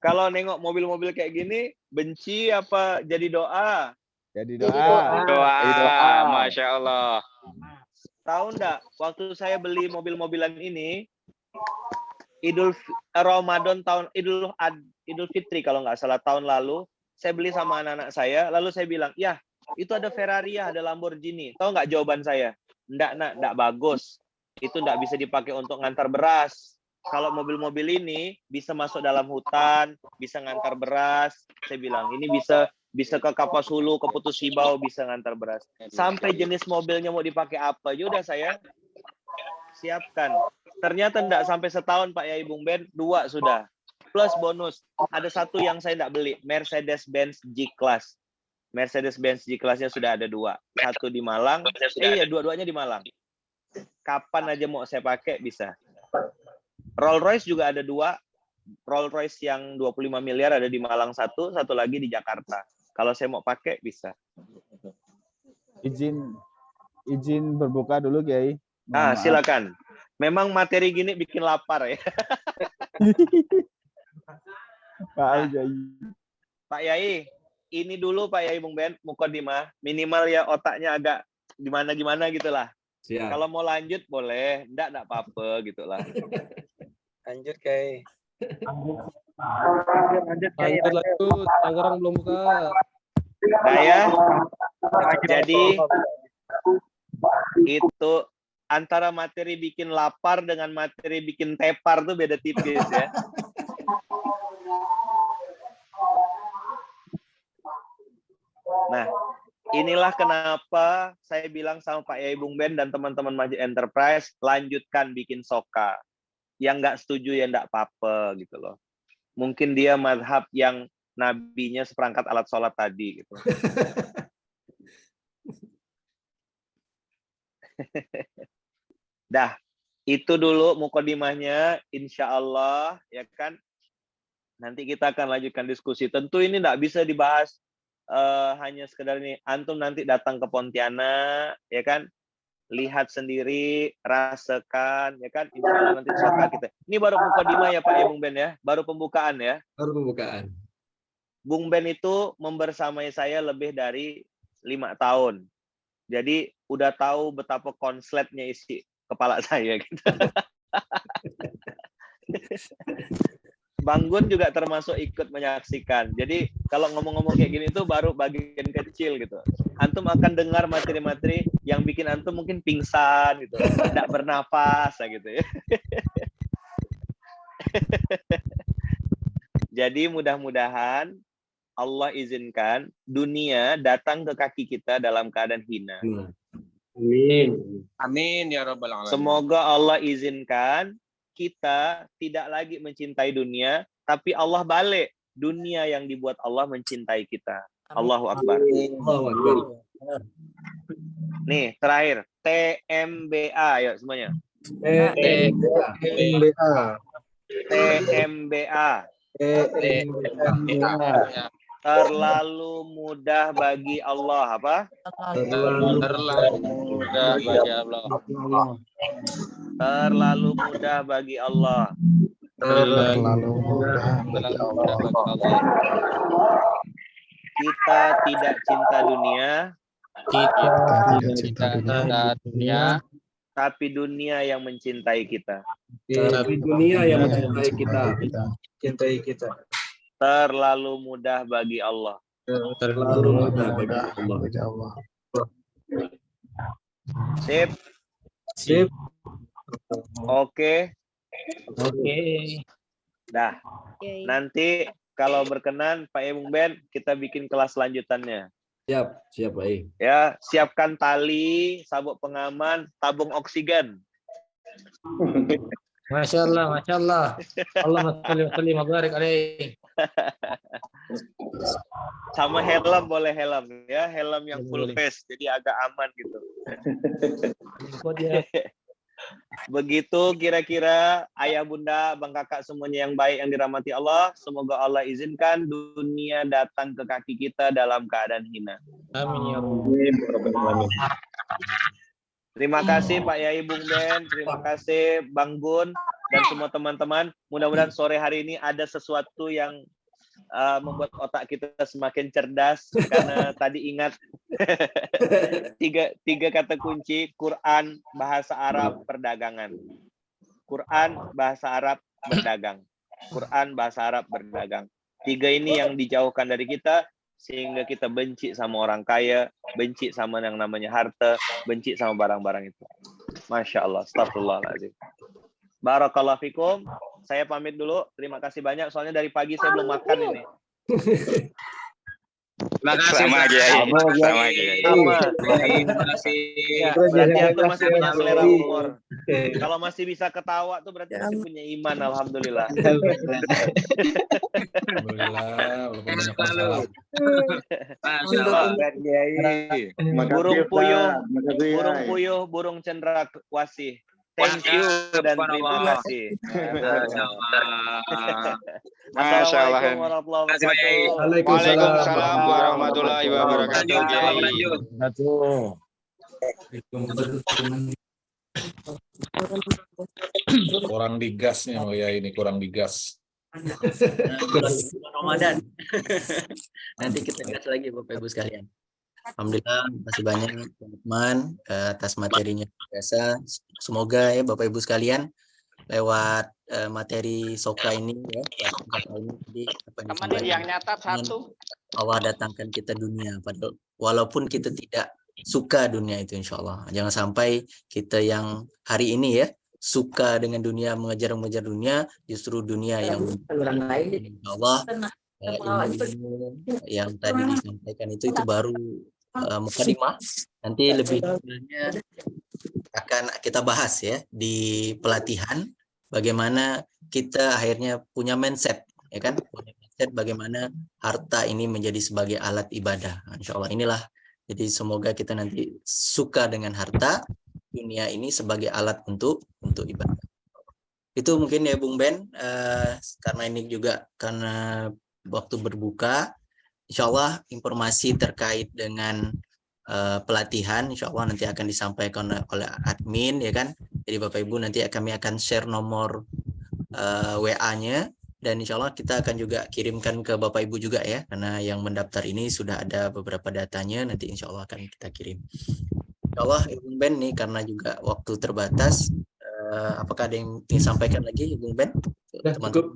kalau nengok mobil-mobil kayak gini, benci apa jadi doa? Jadi doa. Doa, Masya Allah. Tahu enggak, waktu saya beli mobil-mobilan ini, Ramadan Idul Fitri kalau nggak salah tahun lalu, saya beli sama anak-anak saya, lalu saya bilang, ya itu ada Ferrari, ada Lamborghini. Tahu nggak jawaban saya? Enggak bagus. Itu enggak bisa dipakai untuk ngantar beras. Kalau mobil-mobil ini bisa masuk dalam hutan, bisa ngantar beras. Saya bilang, ini bisa ke Kapas Hulu, ke Putus Sibau, bisa ngantar beras. Sampai jenis mobilnya mau dipakai apa, sudah saya siapkan. Ternyata enggak sampai setahun Pak Yai Bung Ben, 2 sudah. Plus bonus, ada satu yang saya enggak beli, Mercedes-Benz G-Class. Mercedes-Benz G-Class-nya sudah ada 2. Satu di Malang, dua-duanya di Malang. Kapan aja mau saya pakai, bisa. Rolls-Royce juga ada 2. Rolls-Royce yang 25 miliar ada di Malang satu lagi di Jakarta. Kalau saya mau pakai, bisa. Izin berbuka dulu, Kiai. Silakan. Memang materi gini bikin lapar ya. Pak Yai, ini dulu Pak Yai Bung Ben, mukadimah. Minimal ya otaknya agak gimana-gimana gitulah. Siap. Kalau mau lanjut boleh, enggak apa-apa gitulah. Lanjut, Kiai. Lanjut. Tangerang belum buka. Nah ya, jadi itu antara materi bikin lapar dengan materi bikin tepar tuh beda tipis ya. Nah, inilah kenapa saya bilang sama Pak Yai Bung Ben dan teman-teman Masjid Enterprise, lanjutkan bikin soka. Yang nggak setuju ya nggak apa-apa gitu loh. Mungkin dia mazhab yang nabinya seperangkat alat sholat tadi gitu. Dah, itu dulu mukadimahnya, insya Allah ya kan. Nanti kita akan lanjutkan diskusi. Tentu ini nggak bisa dibahas hanya sekedar ini. Antum nanti datang ke Pontianak, ya kan? Lihat sendiri, rasakan, ya kan? Insya Allah nanti soka kita. Ini baru mukadimah ya Pak ya Bung Ben ya, baru pembukaan ya. Baru pembukaan. Bung Ben itu membersamai saya lebih dari 5 tahun. Jadi udah tahu betapa konsletnya isi kepala saya gitu. Bang Gun juga termasuk ikut menyaksikan. Jadi kalau ngomong-ngomong kayak gini itu baru bagian kecil gitu. Antum akan dengar materi-materi yang bikin antum mungkin pingsan gitu, tidak bernafas gitu ya. Jadi mudah-mudahan Allah izinkan dunia datang ke kaki kita dalam keadaan hina. Amin. Amin ya rabbal alamin. Semoga Allah izinkan kita tidak lagi mencintai dunia, tapi Allah balik dunia yang dibuat Allah mencintai kita. Allahu Akbar. Allahu Akbar. Nih, terakhir. TMBA, yuk semuanya. TMBA. Terlalu mudah bagi Allah. Apa? Terlalu mudah bagi Allah. Terlalu mudah bagi Allah. Terlalu mudah bagi Allah. Kita tidak cinta dunia. Kita tidak cinta dunia. Tapi dunia yang mencintai kita. Tapi dunia yang mencintai kita. Cintai kita. Terlalu mudah bagi Allah. Terlalu mudah bagi Allah. Sip. Sip. Oke. Oke. Dah. Nanti kalau berkenan Pak Bung Ben, kita bikin kelas lanjutannya. Siap Pak I. Ya, siapkan tali, sabuk pengaman, tabung oksigen. Masya Allah. Allahumma sholli wa barik alaihi. Sama helm, boleh helm ya, helm yang full face, jadi agak aman gitu. Begitu kira-kira ayah bunda, bang kakak semuanya yang baik yang dirahmati Allah. Semoga Allah izinkan dunia datang ke kaki kita dalam keadaan hina. Amin ya rabbal alamin. Terima kasih Pak Yai Bung Ben, terima kasih Bang Gun dan semua teman-teman. Mudah-mudahan sore hari ini ada sesuatu yang membuat otak kita semakin cerdas, karena tadi ingat tiga kata kunci: Quran, bahasa Arab, perdagangan. Quran, bahasa Arab, berdagang. Quran, bahasa Arab, berdagang. Tiga ini yang dijauhkan dari kita, sehingga kita benci sama orang kaya, benci sama yang namanya harta, benci sama barang-barang itu. Masya Allah, astagfirullahaladzim. Barakallahu fikum. Saya pamit dulu. Terima kasih banyak. Soalnya dari pagi saya belum makan ini. Terima kasih. Sama aja. Sama aja. Terima kasih. Berarti aku masih punya selera humor. Kalau masih bisa ketawa tuh berarti masih punya iman. Alhamdulillah. Burung puyuh, burung cendrawasih. Thank you dan terima kasih. Assalamualaikum warahmatullahi wabarakatuh. Waalaikumsalam warahmatullahi wabarakatuh. Kurang digasnya oh ya, ini kurang digas. Ramadan. Nanti kita gas lagi Bapak Ibu sekalian. Alhamdulillah, terima kasih banyak teman-teman atas materinya biasa. Semoga ya Bapak Ibu sekalian lewat materi Soka ini ya, yang nyatat satu. Allah datangkan kita dunia, padahal walaupun kita tidak suka dunia itu, insya Allah. Jangan sampai kita yang hari ini ya suka dengan dunia, mengejar dunia, justru dunia yang insya Allah ilmu yang tadi disampaikan itu baru mukadimah. Nanti lebih detailnya akan kita bahas ya di pelatihan, bagaimana kita akhirnya punya mindset ya kan, punya mindset bagaimana harta ini menjadi sebagai alat ibadah. Insya Allah inilah, jadi semoga kita nanti suka dengan harta dunia ini sebagai alat untuk ibadah. Itu mungkin ya Bung Ben, karena ini juga karena waktu berbuka, insya Allah informasi terkait dengan pelatihan insya Allah nanti akan disampaikan oleh admin ya kan. Jadi Bapak Ibu nanti kami akan share nomor WA-nya, dan insya Allah kita akan juga kirimkan ke Bapak Ibu juga ya, karena yang mendaftar ini sudah ada beberapa datanya, nanti insya Allah akan kita kirim. Insya Allah Bung Ben nih karena juga waktu terbatas, apakah ada yang disampaikan lagi Bung Ben? Teman-teman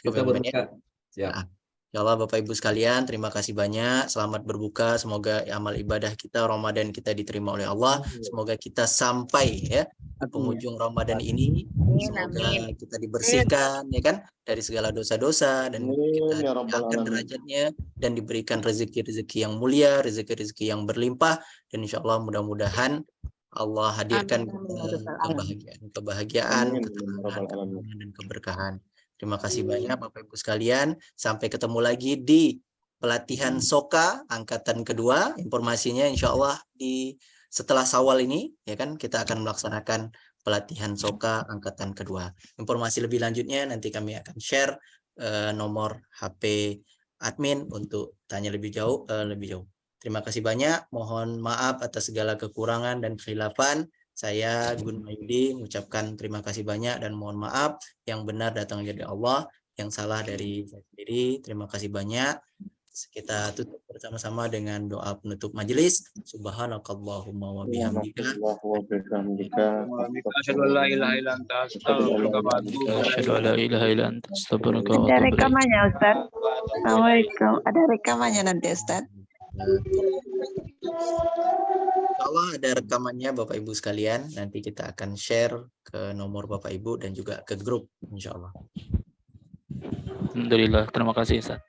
cukup ya, Bung Ben, ya? Siap. Ya Allah Bapak Ibu sekalian, terima kasih banyak. Selamat berbuka. Semoga amal ibadah kita Ramadan kita diterima oleh Allah. Semoga kita sampai ya di penghujung Ramadan ini. Semoga kita dibersihkan ya kan dari segala dosa-dosa, dan kita diangkat derajatnya dan diberikan rezeki-rezeki yang mulia, rezeki-rezeki yang berlimpah, dan insya Allah mudah-mudahan Allah hadirkan kebahagiaan, ketenangan, dan keberkahan. Terima kasih banyak Bapak Ibu sekalian. Sampai ketemu lagi di pelatihan Soka angkatan kedua. Informasinya insya Allah setelah Syawal ini ya kan, kita akan melaksanakan pelatihan Soka angkatan kedua. Informasi lebih lanjutnya nanti kami akan share nomor HP admin untuk tanya lebih jauh. Terima kasih banyak. Mohon maaf atas segala kekurangan dan kekhilafan. Saya Gun Mayudi mengucapkan terima kasih banyak dan mohon maaf. Yang benar datang dari Allah, yang salah dari saya sendiri. Terima kasih banyak. Kita tutup bersama-sama dengan doa penutup majelis. Subhanakallahumma wa bihamdika. Asyhadu an la ilaha illa anta astaghfiruka wa atubu ilaik. Ada rekamannya Ustaz. Assalamualaikum. Ada rekamannya nanti Ustaz. Allah ada rekamannya Bapak Ibu sekalian. Nanti kita akan share ke nomor Bapak Ibu dan juga ke grup insya Allah. Alhamdulillah, terima kasih Ustaz.